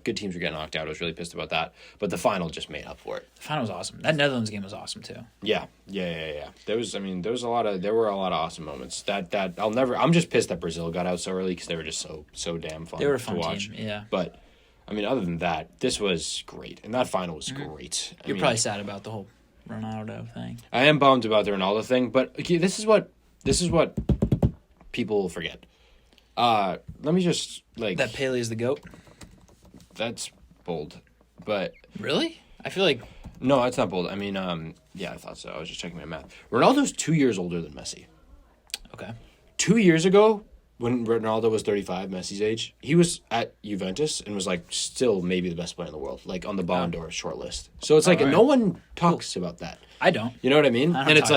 good teams were getting knocked out. I was really pissed about that. But the final just made up for it. The final was awesome. That Netherlands game was awesome, too. Yeah. There were a lot of awesome moments. I'm just pissed that Brazil got out so early because they were just so damn fun to watch. They were a fun team, yeah. But other than that, this was great. And that final was great. You're probably sad about the whole Ronaldo thing. I am bummed about the Ronaldo thing, but this is what people forget. Let me just, that Pele is the GOAT? That's bold. But... Really? I feel like... No, that's not bold. I thought so. I was just checking my math. Ronaldo's 2 years older than Messi. Okay. 2 years ago, when Ronaldo was 35, Messi's age, he was at Juventus and was still maybe the best player in the world, on the Ballon d'Or short list. So it's no one talks about that. I don't. You know what I mean? And it's oh,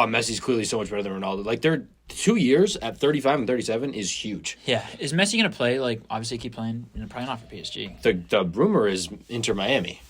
Messi's clearly so much better than Ronaldo. They're 2 years at 35 and 37 is huge. Yeah. Is Messi going to play, obviously keep playing? Probably not for PSG. The rumor is Inter Miami.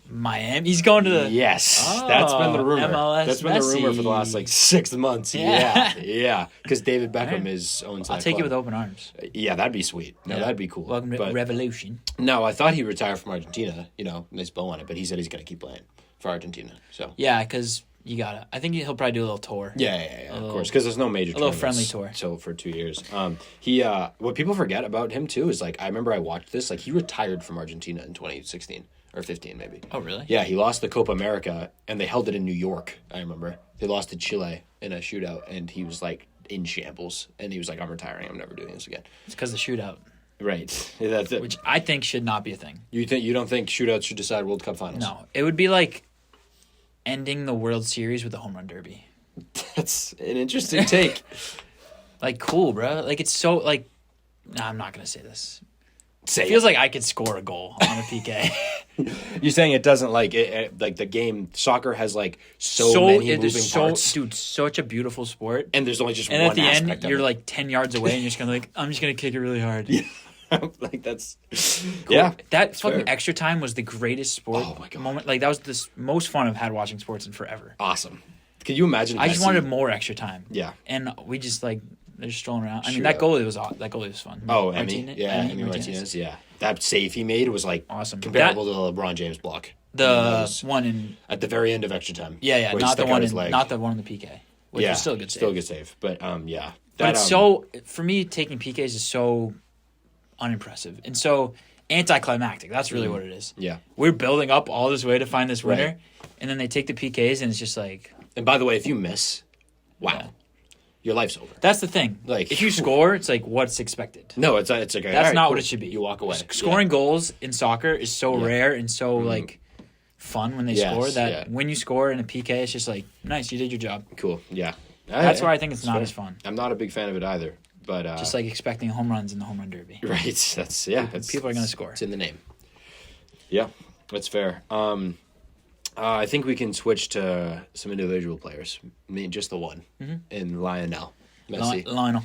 Miami? He's going to the... Yes. That's been the rumor. MLS That's been Messi. the rumor for the last 6 months. Yeah. Because David Beckham owns that I'll take club. it with open arms. Yeah, that'd be sweet. No, that'd be cool. Welcome to Revolution. No, I thought he'd retire from Argentina. Nice bow on it. But he said he's going to keep playing for Argentina. So yeah, because you got to... I think he'll probably do a little tour. Yeah, of course. Because there's no major a little friendly tour. So for 2 years. What people forget about him, too, is I remember I watched this. He retired from Argentina in 2016. Or 15, maybe. Oh, really? Yeah, he lost the Copa America, and they held it in New York, I remember. They lost to Chile in a shootout, and he was, in shambles. And he was I'm retiring. I'm never doing this again. It's because of the shootout. Right. That's it. Which I think should not be a thing. You don't think shootouts should decide World Cup finals? No. It would be like ending the World Series with a home run derby. That's an interesting take. Cool, bro. It's so, Nah, I'm not going to say this. It feels like I could score a goal on a PK. You're saying it doesn't the game soccer has so many moving parts. Dude, such a beautiful sport. And there's only just one aspect And at the end, you're 10 yards away and you're just going to I'm just going to kick it really hard. Yeah. That's cool. Yeah. That fucking extra time was the greatest sport moment. That was the most fun I've had watching sports in forever. Awesome. Can you imagine? I just wanted more extra time. Yeah. And we just they're just strolling around. That goalie was fun. Oh, Emi Martinez. Yeah, that save he made was awesome, comparable to the LeBron James block. The one in at the very end of extra time. Yeah, not the one in the PK. Which was still a good save. Still a good save, but yeah. But it's so for me taking PKs is so unimpressive and so anticlimactic. That's really what it is. Yeah, we're building up all this way to find this winner, and then they take the PKs, and it's just And by the way, if you miss, wow. Yeah. Your life's over. That's the thing. If you score, it's what's expected. No, it's okay. That's not what it should be. You walk away. Scoring goals in soccer is so rare and so fun when they score that when you score in a PK, it's just nice, you did your job. Cool. Yeah. That's why I think it's not as fun. I'm not a big fan of it either, but just expecting home runs in the home run derby. Right. That's people are going to score. It's in the name. Yeah, that's fair. I think we can switch to some individual players. Just the one in Lionel. Messi. Lionel.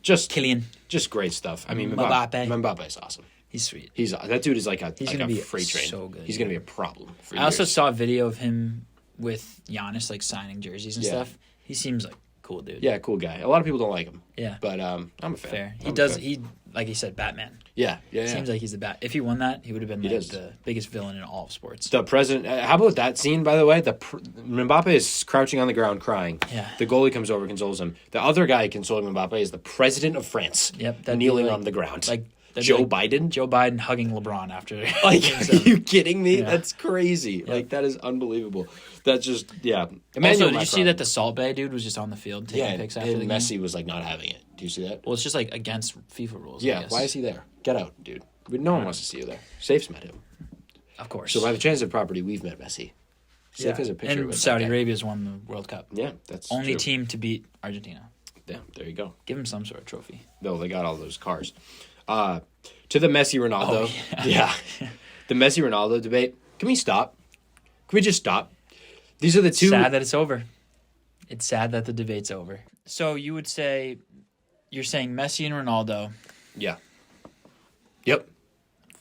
Just Killian. Just great stuff. I mean, Mbappe. Mbappe is awesome. He's sweet. That dude is like a gonna be freight train. so good. He's gonna be a problem. For I also years. saw a video of him with Giannis, like signing jerseys and Yeah. stuff. He seems like a cool dude. Yeah, cool guy. A lot of people don't like him. Yeah. But I'm a fan. Fair. I'm a fan. He like he said, Batman. Yeah. Seems like he's the bat. If he won that, he would have been like does. the biggest villain in all of sports. The president. How about that scene? By the way, Mbappe is crouching on the ground crying. Yeah. The goalie comes over, consoles him. The other guy consoling Mbappe is the president of France. Yep. That'd be kneeling like- on the ground. Like Joe Biden. Joe Biden hugging LeBron after. Like, are you kidding me? Yeah. That's crazy. Like, that is unbelievable. That's just, yeah. Also, did you see that the Salt Bay dude was just on the field taking Yeah, pics after and the game? Messi was like not having it. Do you see that? Well, it's just like against FIFA rules. I Yeah. guess. Why is he there? Get out, dude. No one wants to see you there. Safe's met him. Of course. So by the transitive property, we've met Messi. Safe has a picture and with Saudi that guy. Arabia's won the World Cup. Yeah, that's Only true. team to beat Argentina. Yeah, there you go. Give him some sort of trophy. No, they got all those cars. To the Messi Ronaldo. Oh, yeah. The Messi Ronaldo debate. Can we stop? Can we just stop? These are the two. Sad that it's over. It's sad that the debate's over. So you would say, you're saying Messi and Ronaldo Yeah. Yep.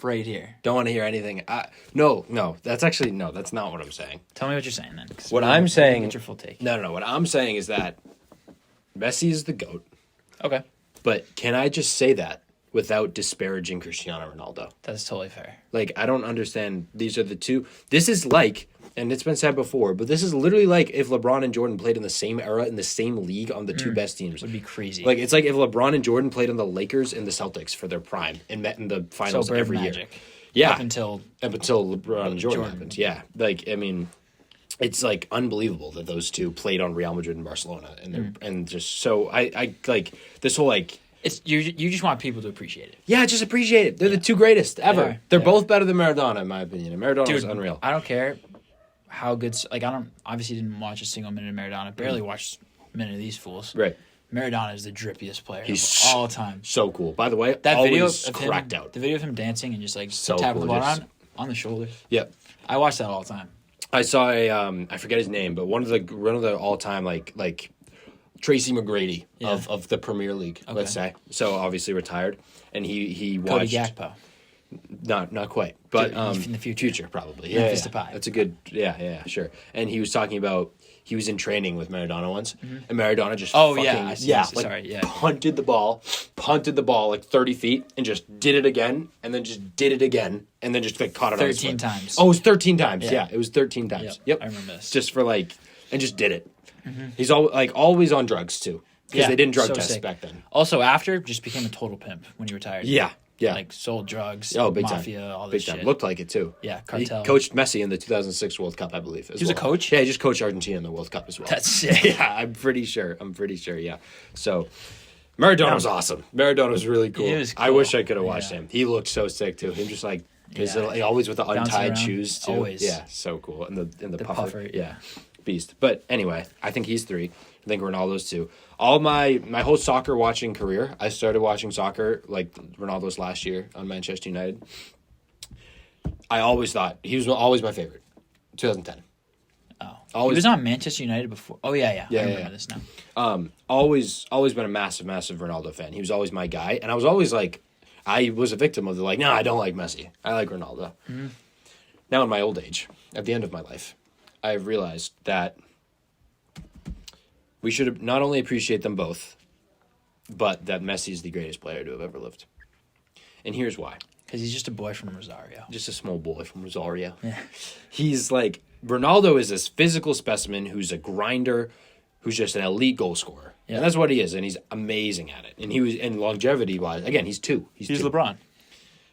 right here. Don't want to hear anything. No. That's not what I'm saying. Tell me what you're saying then. 'Cause What we I'm didn't saying. get your full take. No. What I'm saying is that Messi is the GOAT. Okay. But can I just say that without disparaging Cristiano Ronaldo? That's totally fair. Like, I don't understand. These are the two. This is like, and it's been said before, but this is literally like if LeBron and Jordan played in the same era, in the same league on the two best teams. Would be crazy. Like, it's like if LeBron and Jordan played on the Lakers and the Celtics for their prime and met in the finals Bird every year. Magic. Yeah. Up until LeBron and Jordan Jordan. happened. Yeah. Like, I mean, it's like unbelievable that those two played on Real Madrid and Barcelona. And and just so I like this whole like, it's you just want people to appreciate it. yeah, just appreciate it. They're the two greatest ever. are. They're Yeah. both better than Maradona, in my opinion. And Maradona was unreal. I don't care how good. Like I don't obviously didn't watch a single minute of Maradona. Barely watched a minute of these fools. Right. Maradona is the drippiest player He's of all time. So cool. By the way, That video always of cracked him, out. the video of him dancing and just like So tapping the ball gorgeous. around on the shoulders. Yep. I watch that all the time. I saw a I forget his name, but one of the all time like Tracy McGrady of the Premier League, let's say. So obviously retired, and he Cody watched Gakpo. not quite, but In the future. probably. Memphis Yeah, Depay. that's a good. Yeah, sure. And he was talking about he was in training with Maradona once, and Maradona just punted the ball like 30 feet and just did it again, and then just did it again, and then just like caught it on his 13 foot. times. Oh, it was 13 times. Yeah. Yeah, it was 13 times. Yep. I remember this. Just for like, and just did it. He's always on drugs too, because they didn't drug so test sick. back then. Also, after just became a total pimp when he retired. Yeah. Like sold drugs, Big mafia, time. all Big this time. shit. Looked like it too. Yeah, cartel. He coached Messi in the 2006 World Cup, I believe. He was a coach? Yeah, he just coached Argentina in the World Cup as well. That's sick. Yeah, I'm pretty sure. Yeah. So Maradona was awesome. Maradona was really cool. He was I cool. wish I could have watched Yeah. him. He looked so sick too. Him just like his Yeah. little, always with the Bouncing untied around. shoes too. Always. Yeah, so cool. And the puffer. puffer. Yeah. Beast. But anyway, I think he's 3. I think Ronaldo's 2. All my whole soccer watching career, I started watching soccer like Ronaldo's last year on Manchester United. I always thought he was always my favorite. 2010. Oh, Always- he was on Manchester United before. Oh yeah. Yeah, I remember yeah. this now. Always been a massive Ronaldo fan. He was always my guy, and I was always like, I was a victim of the like, no, I don't like Messi. I like Ronaldo. Mm-hmm. Now in my old age, at the end of my life, I've realized that we should not only appreciate them both, but that Messi is the greatest player to have ever lived. And here's why. Because he's just a boy from Rosario. Just a small boy from Rosario. Yeah. He's like, Ronaldo is this physical specimen who's a grinder, who's just an elite goal scorer. Yeah. And that's what he is, and he's amazing at it. And and longevity wise, again, he's 2. He's 2. LeBron.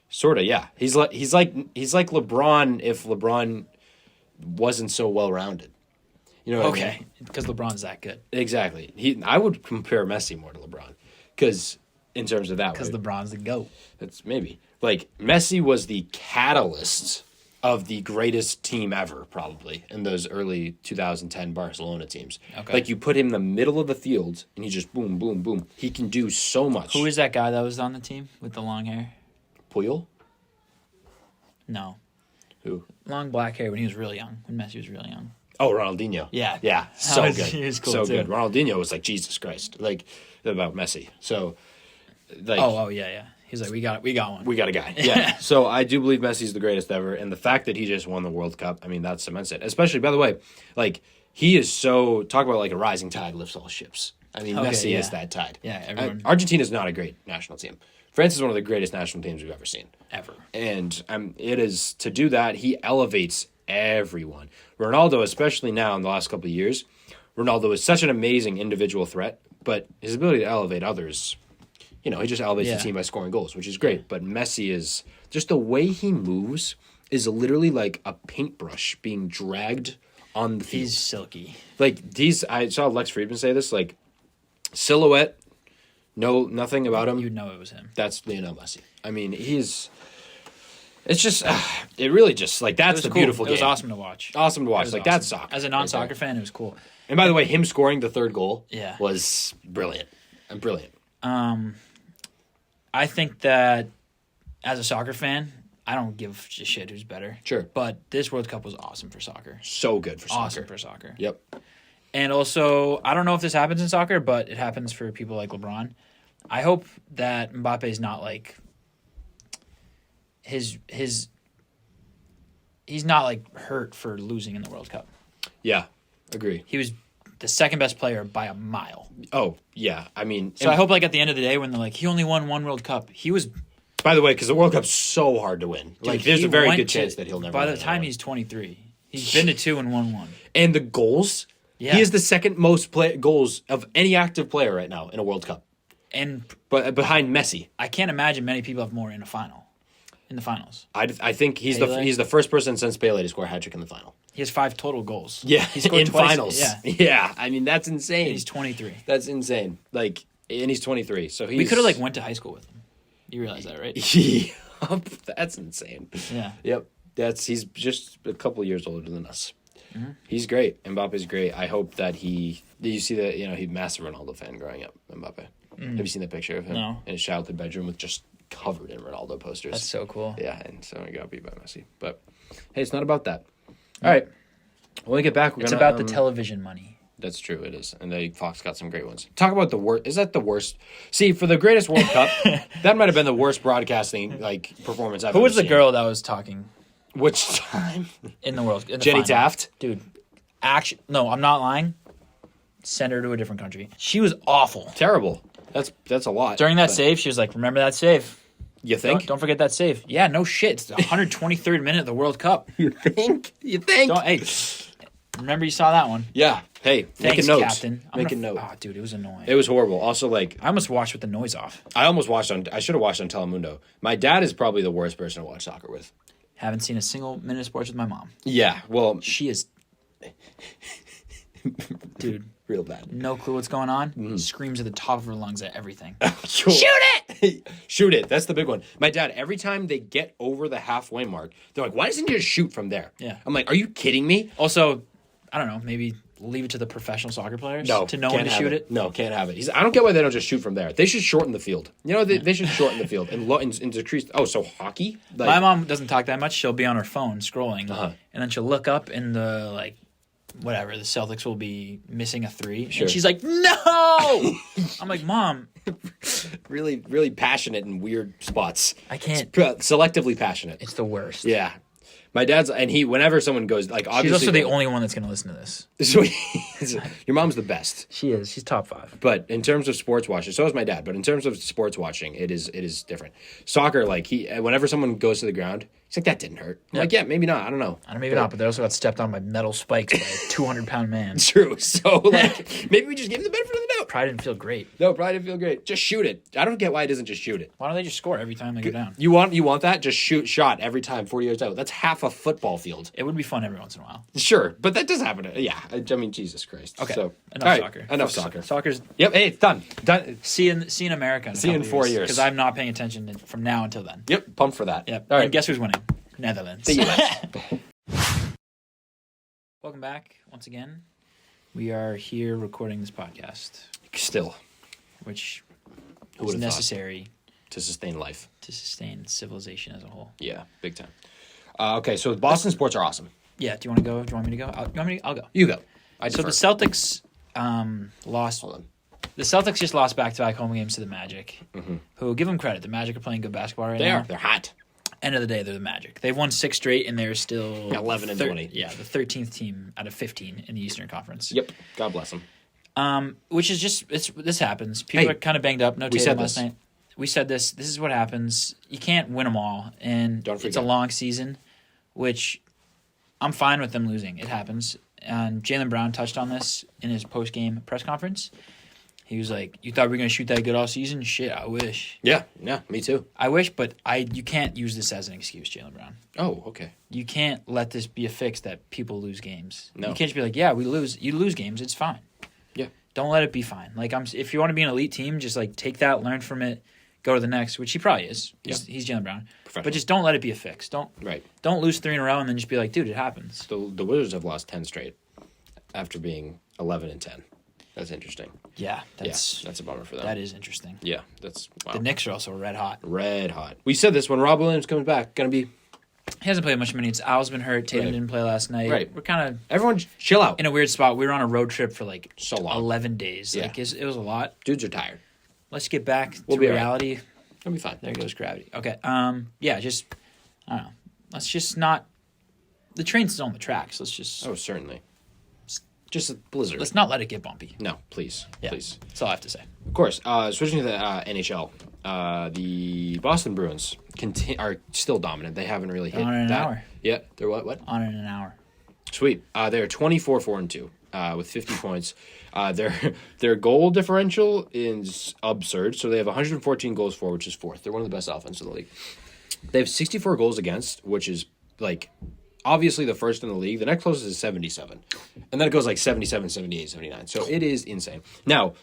Sorta, yeah. He's like LeBron if LeBron wasn't so well rounded. You know what I mean? Because LeBron's that good. Exactly. I would compare Messi more to LeBron, because in terms of that, Because LeBron's the GOAT. that's maybe like Messi was the catalyst of the greatest team ever, probably in those early 2010 Barcelona teams. Okay. Like you put him in the middle of the field, and he just boom, boom, boom. He can do so much. Who is that guy that was on the team with the long hair? Puyol? No. Who? Long black hair when he was really young. When Messi was really young. Oh, Ronaldinho. Yeah. Yeah. So good. He was cool so too. good. Ronaldinho was like, Jesus Christ. Like, about Messi. So, like. Oh, yeah. He's like, we got one. We got a guy. Yeah. So I do believe Messi's the greatest ever. And the fact that he just won the World Cup, I mean, that cements it. Especially, by the way, like, he is so, talk about like a rising tide lifts all ships. I mean, Okay, Messi yeah. is that tide. Yeah, everyone. Argentina's not a great national team. France is one of the greatest national teams we've ever seen. Ever. And it is, to do that, he elevates everyone. Ronaldo, especially now in the last couple of years, Ronaldo is such an amazing individual threat, but his ability to elevate others, he just elevates the team by scoring goals, which is great. But Messi is, just the way he moves is literally like a paintbrush being dragged on the field. He's silky. Like, I saw Lex Friedman say this, like, silhouette, nothing about him. You'd know it was him. That's Lionel Messi. I mean, it's just, it really just, like, that's the cool. beautiful game. It was awesome to watch. Awesome to watch. Like, awesome. that's soccer. As a non-soccer fan, it was cool. And by the way, him scoring the third goal Yeah. was brilliant. Brilliant. I think that as a soccer fan, I don't give a shit who's better. Sure. But this World Cup was awesome for soccer. So good for soccer. Awesome for soccer. Yep. And also, I don't know if this happens in soccer, but it happens for people like LeBron. I hope that Mbappe's not like he's not like hurt for losing in the World Cup. Yeah. Agree. He was the second best player by a mile. Oh, yeah. I mean. So I hope like at the end of the day when they're like, he only won one World Cup, he was... By the way, because the World Cup's so hard to win. Like, there's a very good chance that he'll never By win the time another he's 23, he's been to 2 and won 1. And the goals, Yeah. he is the second most goals of any active player right now in a World Cup. And But behind Messi. I can't imagine many people have more in the finals. I think he's Pele? he's the first person since Pele to score a hat-trick in the final. He has 5 total goals. Yeah, he scored in twice. finals. Yeah, Yeah, I mean, that's insane. he's 23. That's insane. Like, and he's 23, so he's... We could have like went to high school with him. You realize that, right? Yup, that's insane. Yeah. Yep. He's just a couple years older than us. Mm-hmm. He's great. Mbappe's great. I hope that did you see that, he's a massive Ronaldo fan growing up, Mbappe. Have you seen the picture of him No. in his childhood bedroom with just covered in Ronaldo posters? That's so cool. Yeah, and so he got beat by Messi. But hey, it's not about that. All right. When we get back, It's about the television money. That's true, it is. And Fox got some great ones. Talk about the worst. Is that the worst? See, for the greatest World Cup, that might have been the worst broadcasting performance I've Who ever was the seen. girl that was talking Which time? in the world? In the Jenny final? Taft? Dude. No, I'm not lying. Send her to a different country. She was awful. Terrible. That's a lot. During that But save, she was like, remember that save. You think? Don't forget that save. Yeah, no shit. It's the 123rd minute of the World Cup. You think? You think? Hey, remember you saw that one. Yeah. Hey, Thanks, make a note. Captain. Make a note. Oh, dude, it was annoying. It was horrible. Also, I almost watched with the noise off. I should have watched on Telemundo. My dad is probably the worst person to watch soccer with. Haven't seen a single minute of sports with my mom. Yeah, well, She is... Dude, real bad. no clue what's going on. Screams at the top of her lungs at everything. Shoot it! Shoot it. That's the big one. My dad, every time they get over the halfway mark, they're like, why doesn't he just shoot from there? Yeah. I'm like, are you kidding me? Also, I don't know, maybe leave it to the professional soccer players No. to know can't when to have shoot it. No, can't have it. I don't get why they don't just shoot from there. They should shorten the field. They should shorten the field and decrease. Oh, so hockey? Like, My mom doesn't talk that much. She'll be on her phone scrolling, Uh-huh. and then she'll look up in the, whatever, the Celtics will be missing a 3. Sure. And she's like, no! I'm like, Mom, really, really passionate in weird spots. I can't. Selectively passionate. It's the worst. Yeah. My dad's, and whenever someone goes, obviously. She's also the only one that's going to listen to this. Your mom's the best. She is. She's top 5. But in terms of sports watching, so is my dad. But in terms of sports watching, it is different. Soccer, whenever someone goes to the ground, he's like, that didn't hurt. I'm like, yeah, maybe not. I don't know. Maybe not, but they also got stepped on by metal spikes by a 200-pound man. It's true. So maybe we just give him the benefit of the doubt. Probably didn't feel great. No, probably didn't feel great. Just shoot it. I don't get why he doesn't just shoot it. Why don't they just score every time they go down? You want that? Just shot every time, 40 yards out. That's half a football field. It would be fun every once in a while. Sure, but that does happen. Yeah, I mean, Jesus Christ. Okay, So, enough all right, soccer. Enough soccer. Soccer's Yep. Hey, it's done. Done. see in America. See you in 4 years. because I'm not paying attention from now until then. Yep. Pumped for that. Yep. All right. And guess who's winning? Netherlands. The US. Welcome back once again. We are here recording this podcast, Still, which who is would have necessary to sustain life? to sustain civilization as a whole. Yeah, big time. Okay, so Boston sports are awesome. Yeah. Do you want to go? Do you want me to go? I'll go. You go. So the Celtics lost. Hold on. The Celtics just lost back-to-back home games to the Magic, who, give them credit, the Magic are playing good basketball right now. They're hot. End of the day, they're the Magic. They've won 6 straight, and they're still 11 and 20. Yeah, the 13th team out of 15 in the Eastern Conference. Yep. God bless them. Which is just this happens. People are kind of banged up. No Tatum last night. We said this. This is what happens. You can't win them all, and it's a long season, which I'm fine with them losing. It happens. And Jaylen Brown touched on this in his post-game press conference. He was like, "You thought we were going to shoot that good all season? Shit, I wish." Yeah, me too. I wish, but you can't use this as an excuse, Jaylen Brown. Oh, okay. You can't let this be a fix that people lose games. No. You can't just be like, "Yeah, we lose. You lose games. It's fine." Yeah. Don't let it be fine. Like if you want to be an elite team, just like take that, learn from it, go to the next, which he probably is. He's Jaylen Brown. But just don't let it be a fix. Don't lose 3 in a row and then just be like, "Dude, it happens." The Wizards have lost 10 straight after being 11 and 10. That's interesting. Yeah, that's a bummer for them. That is interesting. Yeah, that's wow. The Knicks are also red hot. Red hot. We said this when Rob Williams comes back. Gonna be. He hasn't played much minutes. Al's been hurt. Tatum didn't play last night. Right. We're kind of everyone chill out. in a weird spot. We were on a road trip for like so long. 11 days. Yeah. Like it was a lot. Dudes are tired. Let's get back to reality. Right. It'll be fine. There goes gravity. Okay. Yeah. Just I don't know. Let's just not. The train's still on the tracks. Let's just. Oh, certainly. Just a blizzard. Let's not let it get bumpy. No, please. Yeah. Please. That's all I have to say. Of course. Switching to the NHL, the Boston Bruins are still dominant. They haven't really hit on in an hour. Yeah, they're what? On in an hour. Sweet. They're 24-4-2 with 50 points. Their goal differential is absurd. So they have 114 goals for, which is 4th. They're one of the best offenses in the league. They have 64 goals against, which is like obviously the first in the league. The next closest is 77. And then it goes like 77, 78, 79. So it is insane. Now,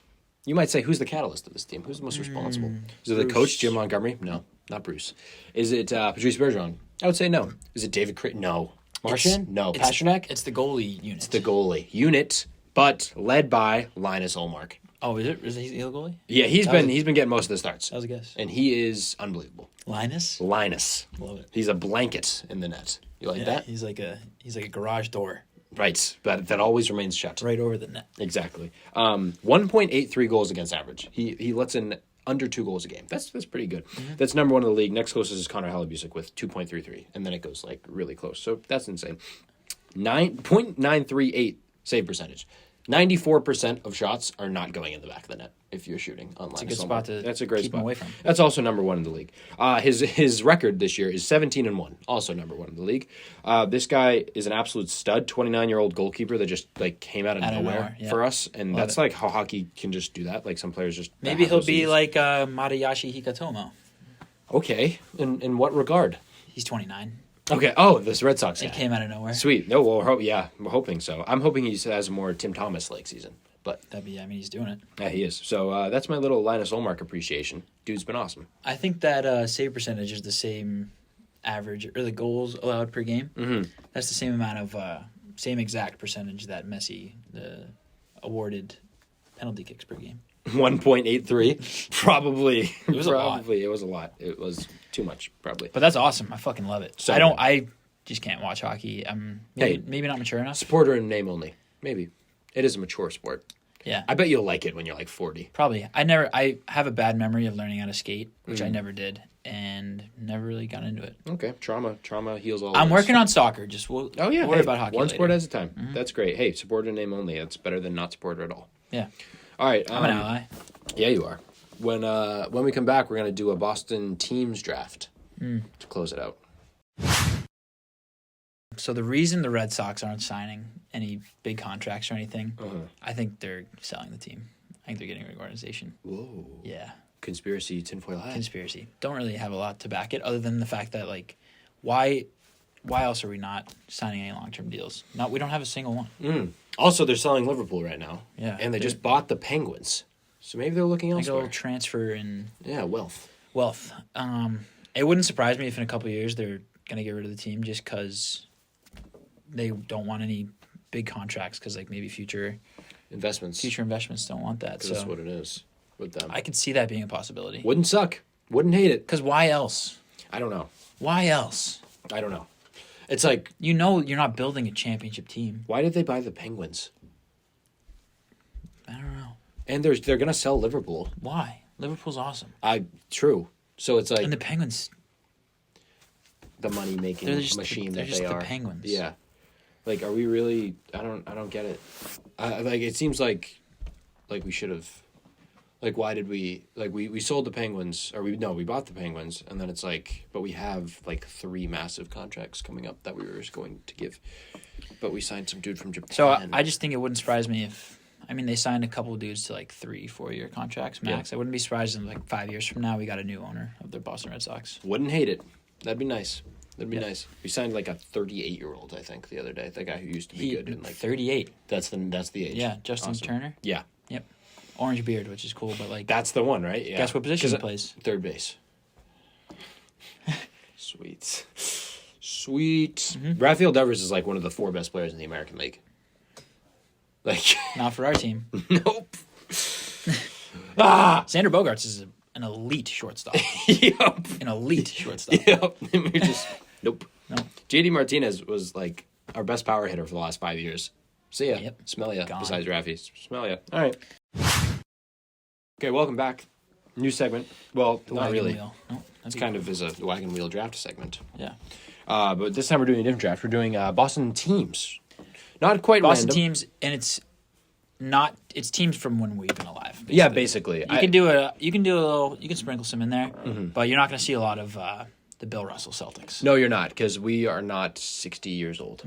you might say, who's the catalyst of this team? Who's the most responsible? Is it the coach, Jim Montgomery? No, not Bruce. Is it Patrice Bergeron? I would say no. Is it David Creighton? No. Marchand? No. Pasternak? It's the goalie unit. It's the goalie unit, but led by Linus Ullmark. Oh, is it? Is he the goalie? Yeah, he's been getting most of the starts. That was a guess. And he is unbelievable. Linus. Love it. He's a blanket in the net. You like that? He's like a garage door. Right, but that always remains shut. Right over the net. Exactly. 1.83 goals against average. He lets in under 2 goals a game. That's pretty good. Mm-hmm. That's number 1 in the league. Next closest is Connor Hellebuyck with 2.33, and then it goes like really close. So that's insane. 9.938 save percentage. 94% of shots are not going in the back of the net if you're shooting online. That's a good spot to That's a great keep spot. Him away from. That's also number 1 in the league. His record this year is 17-1, also number 1 in the league. This guy is an absolute stud, 29-year-old goalkeeper that just like came out of nowhere for us, and that's like how hockey can just do that. Like some players just maybe he'll be like Matayashi Hikatomo. Okay, in what regard? He's 29. Okay. Oh, this Red Sox guy. It came out of nowhere. Sweet. No, well, we're hoping so. I'm hoping he has a more Tim Thomas-like season. But he's doing it. Yeah, he is. So that's my little Linus Ullmark appreciation. Dude's been awesome. I think that save percentage is the same average, or the goals allowed per game. Mm-hmm. That's the same amount of, same exact percentage that Messi awarded penalty kicks per game. 1.83? Probably. It was a lot. It was a lot. It was too much, probably. But that's awesome. I fucking love it. So I just can't watch hockey. Maybe not mature enough. Supporter in name only. Maybe. It is a mature sport. Yeah. I bet you'll like it when you're like 40. Probably. I have a bad memory of learning how to skate, which I never did, and never really got into it. Okay. Trauma heals all. I'm working on soccer. Just worry about hockey. One later. sport at a time. Mm-hmm. That's great. Hey, supporter in name only. That's better than not supporter at all. Yeah. All right. I'm an ally. Yeah, you are. When we come back, we're going to do a Boston teams draft to close it out. So the reason the Red Sox aren't signing any big contracts or anything, I think they're selling the team. I think they're getting a reorganization. Whoa. Yeah. Conspiracy, tinfoil hat. Conspiracy. Don't really have a lot to back it other than the fact that, like, why else are we not signing any long-term deals? We don't have a single one. Also, they're selling Liverpool right now. Yeah. And they just bought the Penguins. So maybe they're looking elsewhere. Like a little transfer and... Yeah, wealth. It wouldn't surprise me if in a couple of years they're going to get rid of the team just because they don't want any big contracts because, like, maybe future investments don't want that. So that's what it is with them. I could see that being a possibility. Wouldn't suck. Wouldn't hate it. Because why else? I don't know. Why else? I don't know. It's like, You know you're not building a championship team. why did they buy the Penguins? I don't know. And they're going to sell Liverpool. Why? Liverpool's awesome. True. So it's like And the Penguins, the money-making machine they're that just they the are. Penguins. Yeah. Like, are we really... I don't get it. Like, it seems like we should have... Like, why did we... Like, we sold the Penguins, or we bought the Penguins, and then it's like, but we have, like, 3 massive contracts coming up that we were just going to give. But we signed some dude from Japan. So I just think it wouldn't surprise me if... I mean, they signed a couple of dudes to, like, 3-4 year contracts max. Yeah. I wouldn't be surprised if, like, 5 years from now, we got a new owner of the Boston Red Sox. Wouldn't hate it. That'd be nice. That'd be nice. We signed, like, a 38-year-old, I think, the other day. The guy who used to be good. And, like, 38. That's the age. Yeah, Justin Awesome. Turner. Yeah. Yep. Orange beard, which is cool, but, like... That's the one, right? Yeah. Guess what position he plays? Third base. Sweet. Sweet. Mm-hmm. Rafael Devers is like one of the 4 best players in the American League. Like, Not for our team. nope. Xander Bogaerts is an elite shortstop. Yep. An elite shortstop. Yep. We're just, nope. No. JD Martinez was like our best power hitter for the last 5 years. See ya. Yep. Smell ya. Gone. Besides Rafi. Smell ya. All right. Okay, welcome back. New segment. Well, not Wagon really. wheel. No, It's kind of is a wagon wheel draft segment. Yeah. But this time we're doing a different draft. We're doing Boston teams. Not quite Boston random. teams, and it's teams from when we've been alive. Basically. Yeah, basically. You can sprinkle some in there, but you're not going to see a lot of the Bill Russell Celtics. No, you're not, because we are not 60 years old.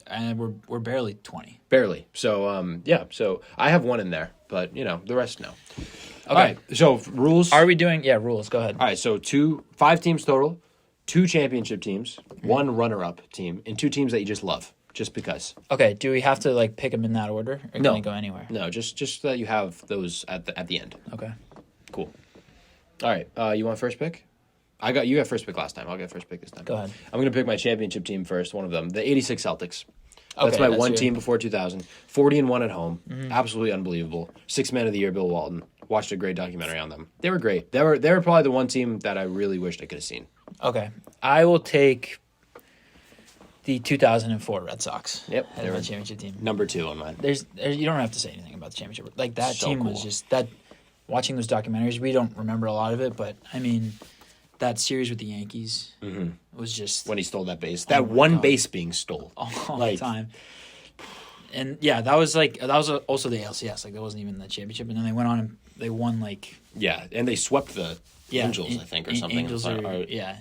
And we're barely 20. Barely. So, yeah. So I have one in there, but, the rest, no. Okay. All right. So rules. Are we doing? Yeah, rules. Go ahead. All right. So 5 teams total, 2 championship teams, 1 runner-up team, and 2 teams that you just love, just because. Okay. Do we have to like pick them in that order, or can No. they go anywhere? No, just that you have those at the end. Okay. Cool. All right. You want first pick? You got first pick last time. I'll get first pick this time. Go ahead. I'm going to pick my championship team first, one of them, the 86 Celtics. That's Okay, my that's one your- team before 2000. 40-1 at home. Absolutely unbelievable. 6th man of the year, Bill Walton. Watched a great documentary on them. They were great. They were probably the one team that I really wished I could have seen. Okay. I will take the 2004 Red Sox. Yep. Head of my championship team. Number 2 on mine. You don't have to say anything about the championship. Like that So team was cool. just that. Watching those documentaries, we don't remember a lot of it, but I mean, that series with the Yankees was just When he stole that base. Oh That my one God. base being stole. all like, the time. And yeah, that was also the ALCS. Like that wasn't even the championship, and then they went on and they won like Yeah, and they swept the Angels, I think, or something. Angels yeah,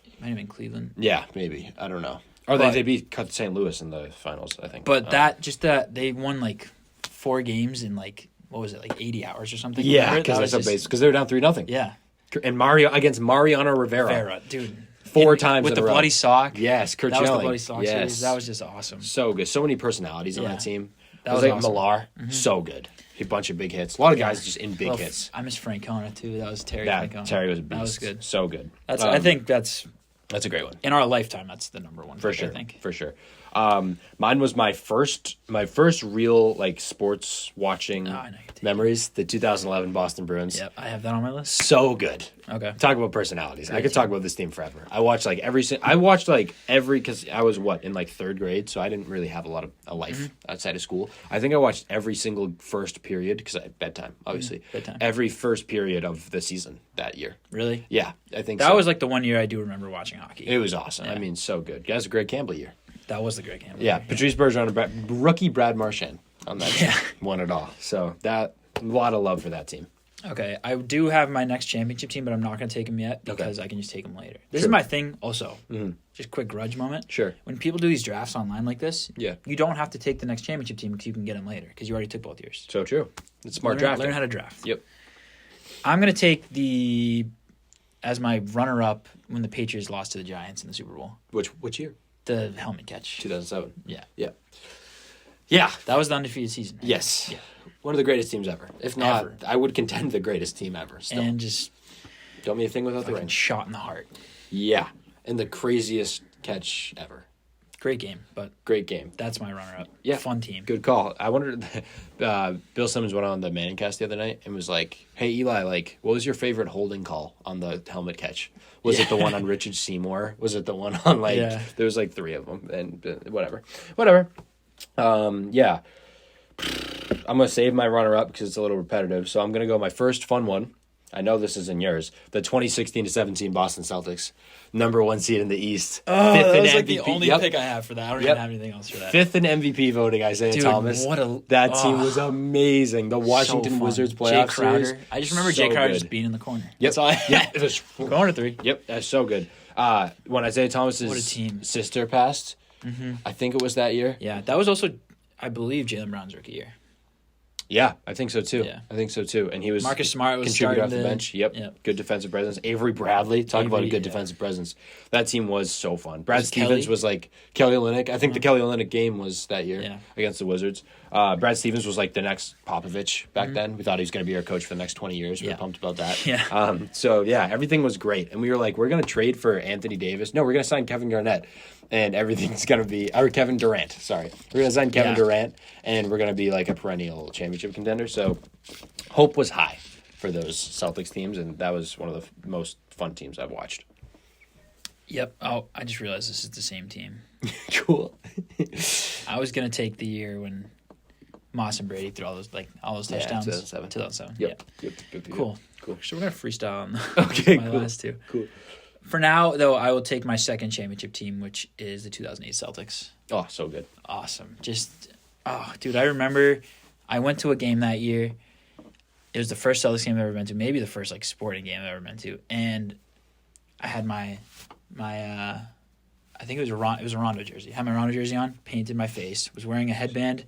it might have been Cleveland. Yeah, maybe. I don't know. Or they beat St. Louis in the finals, I think. But that they won like 4 games in like what was it, like 80 hours or something? Yeah, Remember? because they were down 3-0. Yeah, And Mario against Mariano Rivera. Vera, dude. 4 times with in the a row. bloody sock. Yes, Kurt That was the Schilling. bloody sock Yes. series. That was just awesome. So good. So many personalities on Yeah. that team. That was was like awesome. Millar. So good. A bunch of big hits. A lot of guys just in big Well, hits. I miss Francona too. That was Terry That Francona. Terry was a beast. That was good. So good. I think that's That's a great one. in our lifetime. That's the number one For pick, sure. I think. For sure. Mine was my first real like sports watching Oh, I know you did. memories. The 2011 Boston Bruins. Yep, I have that on my list. So good. Okay. Talk about personalities. I could talk about this team forever. I watched like every because I was in like 3rd grade, so I didn't really have a life outside of school. I think I watched every single first period because I had bedtime, obviously. Bedtime. Every first period of the season that year. Really? Yeah, I think That so. was like the one year I do remember watching hockey. It was awesome. Yeah. I mean, so good. That was a Greg Campbell year. That was the great game. Yeah, Patrice Bergeron, rookie Brad Marchand on that team. Won it all. So a lot of love for that team. Okay, I do have my next championship team, but I'm not going to take them yet because I can just take them later. This is Sure. my thing also. Just quick grudge moment. Sure. When people do these drafts online like this, Yeah. you don't have to take the next championship team because you can get them later because you already took both yours. So true. It's smart Learn drafting. how to draft. Yep. I'm going to take as my runner-up when the Patriots lost to the Giants in the Super Bowl. Which year? The helmet catch. 2007. Yeah. Yeah. Yeah. That was the undefeated season. Yes. Yeah. One of the greatest teams ever. If not, Ever. I would contend the greatest team ever. Still. And just Don't mean a thing without the fucking ring. shot in the heart. Yeah. And the craziest catch ever. Great game, but Great game. that's my runner-up. Yeah. Fun team. Good call. I wondered, Bill Simmons went on the Manningcast the other night and was like, hey, Eli, like, what was your favorite holding call on the helmet catch? Was it the one on Richard Seymour? Was it the one on, like, there was, like, 3 of them, and whatever. Yeah. I'm going to save my runner-up because it's a little repetitive, so I'm going to go my first fun one. I know this isn't yours. The 2016-17 Boston Celtics, number 1 seed in the East. Oh, Fifth that in was MVP. like the only pick I have for that. I don't even have anything else for that. 5th in MVP voting, Isaiah Thomas. That team was amazing. The Washington Wizards playoff series. I just remember Jay Crowder just being in the corner. Yep. That's all I had. It was corner 3. Yep, that's so good. When Isaiah Thomas's sister passed, I think it was that year. Yeah, that was also, I believe, Jaylen Brown's rookie year. Yeah, I think so too. Yeah. I think so too. And he was Marcus Smart was contributor off the starting bench. Yep. Good defensive presence. Avery Bradley. Talk about a good defensive presence. That team was so fun. Brad Stevens was like Kelly Olynyk. I think the Kelly Olynyk game was that year against the Wizards. Brad Stevens was like the next Popovich back then. We thought he was going to be our coach for the next 20 years. We were pumped about that. Yeah. So yeah, everything was great. And we were like, we're going to trade for Anthony Davis. No, we're going to sign Kevin Garnett. And everything's going to be... Or Kevin Durant, sorry. We're going to sign Kevin Durant, and we're going to be like a perennial championship contender. So hope was high for those Celtics teams, and that was one of the most fun teams I've watched. Yep. Oh, I just realized this is the same team. Cool. I was going to take the year when Moss and Brady threw all those touchdowns. 2007. Yep. Cool. So we're going to freestyle on my last two. Cool. For now, though, I will take my second championship team, which is the 2008 Celtics. Oh, so good. Awesome. Dude, I remember I went to a game that year. It was the first Celtics game I've ever been to, maybe the first like sporting game I've ever been to. And I had my I think it was a Rondo jersey. I had my Rondo jersey on, painted my face, was wearing a headband,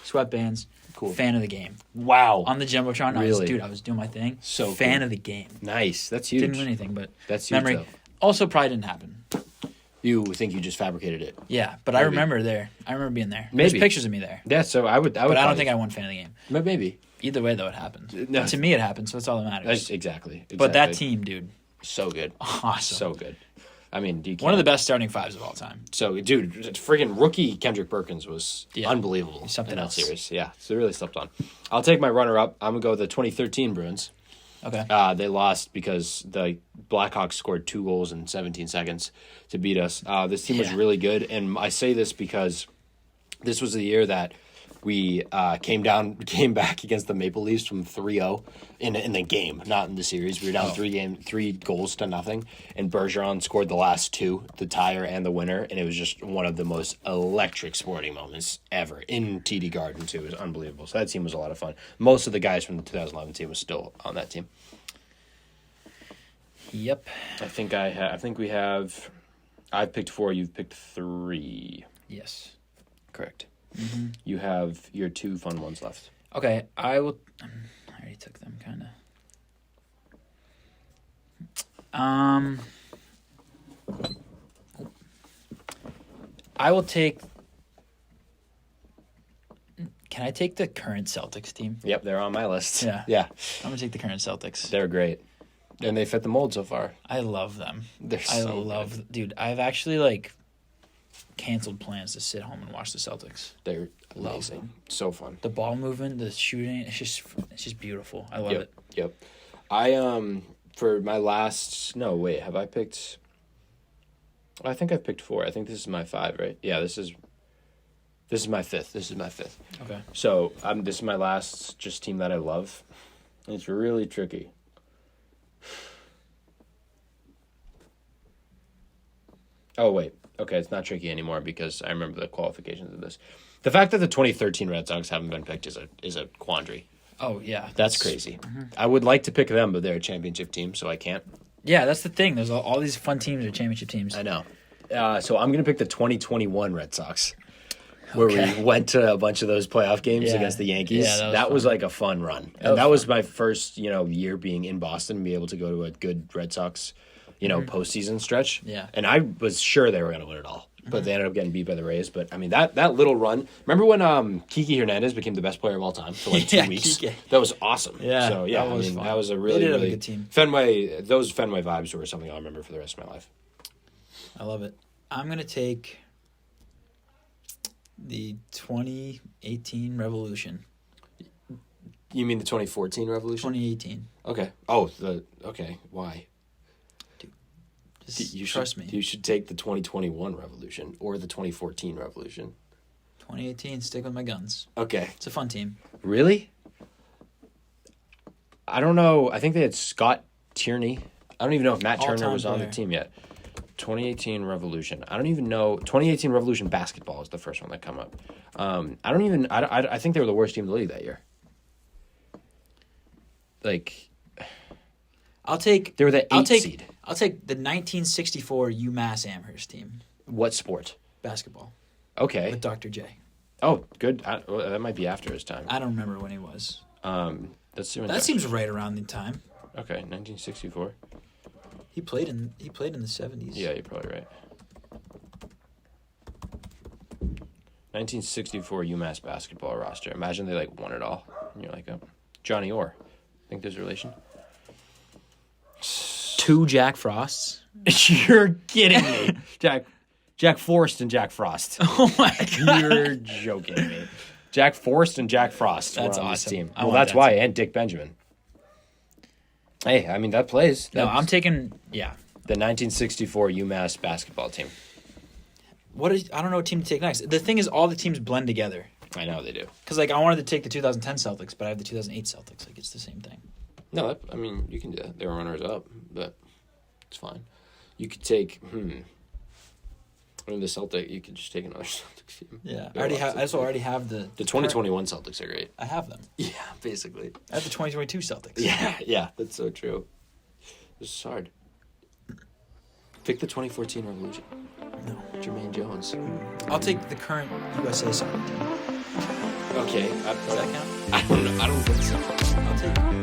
sweatbands. Cool. Fan of the game. Wow. On the Jumbotron. Really? I was doing my thing. So fan cool. of the game. Nice. That's huge. Didn't win anything, but that's huge, memory. Though. Also, probably didn't happen. You think you just fabricated it? Yeah, but maybe. I remember there. I remember being there. Maybe. There's pictures of me there. Yeah, so I would. But I don't think I won fan of the game. But maybe. Either way, though, it happened. No. To me, it happened, so that's all that matters. Exactly. But that team, dude. So good. Awesome. So good. I mean, one of the best starting fives of all time. So, dude, friggin' rookie Kendrick Perkins was unbelievable. Something else. Series. Yeah, so really slept on. I'll take my runner-up. I'm going to go with the 2013 Bruins. Okay. They lost because the Blackhawks scored 2 goals in 17 seconds to beat us. This team was really good, and I say this because this was the year that we came back against the Maple Leafs from 3-0 in the game, not in the series. We were down 3 goals to nothing, and Bergeron scored the last 2, the tire and the winner, and it was just one of the most electric sporting moments ever in TD Garden too. It was unbelievable. So that team was a lot of fun. Most of the guys from the 2011 team was still on that team. Yep. I've picked 4. You've picked 3. Yes. Correct. Mm-hmm. You have your 2 fun ones left. Okay, I will. I already took them, kind of. I will take. Can I take the current Celtics team? Yep, they're on my list. Yeah. I'm gonna take the current Celtics. They're great, and they fit the mold so far. I love them. I love good. Dude, I've actually canceled plans to sit home and watch the Celtics. They're amazing. So fun. The ball movement, the shooting, it's just beautiful. I love it. Yep. I for my last have I picked I think I've picked 4. I think this is my 5, right? Yeah, this is my 5th. Okay. So this is my last just team that I love. And it's really tricky. Oh wait. Okay, it's not tricky anymore because I remember the qualifications of this. The fact that the 2013 Red Sox haven't been picked is a quandary. Oh, yeah. That's crazy. Mm-hmm. I would like to pick them, but they're a championship team, so I can't. Yeah, that's the thing. There's all these fun teams are championship teams. I know. So I'm going to pick the 2021 Red Sox, where we went to a bunch of those playoff games against the Yankees. Yeah, that was like a fun run. And that was my first, year being in Boston and be able to go to a good Red Sox postseason stretch. Yeah. And I was sure they were going to win it all. But they ended up getting beat by the Rays. But, I mean, that little run. Remember when Kiki Hernandez became the best player of all time for 2 weeks? Kike. That was awesome. Yeah. So, yeah, that was a really, they did really have a good team. Fenway, those Fenway vibes were something I'll remember for the rest of my life. I love it. I'm going to take The 2018 Revolution. You mean the 2014 Revolution? 2018. Okay. Okay. Why? Just You trust should, me. You should take the 2021 Revolution or the 2014 Revolution. 2018, stick with my guns. Okay. It's a fun team. Really? I don't know. I think they had Scott Tierney. I don't even know if Matt Turner All-time was on the player. team yet. 2018 Revolution. I don't even know. 2018 Revolution basketball is the first one that come up. I think they were the worst team in the league that year. Like, I'll take. they were the eighth seed. I'll take the 1964 UMass Amherst team What sport? basketball Okay. with Dr. J. Oh, good. Well, that might be after his time. I don't remember when he was. Let's see when That seems right around the time. Okay, 1964. He played in the 70s. Yeah, you're probably right. 1964 UMass basketball roster. Imagine they like won it all. And you're like, oh, Johnny Orr. Think there's a relation? 2 Jack Frosts. You're kidding me. Jack Forrest and Jack Frost. Oh my god. You're joking me. Jack Forrest and Jack Frost That's were on this awesome. team. I Well, want that's that why. team. And Dick Benjamin. Hey, I mean, that plays. No, That's I'm taking the 1964 UMass basketball team. I don't know what team to take next. The thing is, all the teams blend together. I know they do. Because I wanted to take the 2010 Celtics, but I have the 2008 Celtics. Like it's the same thing. No, I mean, you can do that. They were runners up, but it's fine. You could take, I mean, the Celtic, you could just take another Celtics team. Yeah, There are lots of I also teams. already have the The 2021 Celtics are great. I have them. Yeah, basically. I have the 2022 Celtics. Yeah, that's so true. This is hard. Pick the 2014 Revolution. No. Jermaine Jones. I'll take the current USA soccer team. Okay. Does that count? I don't know. I don't think so. I'll take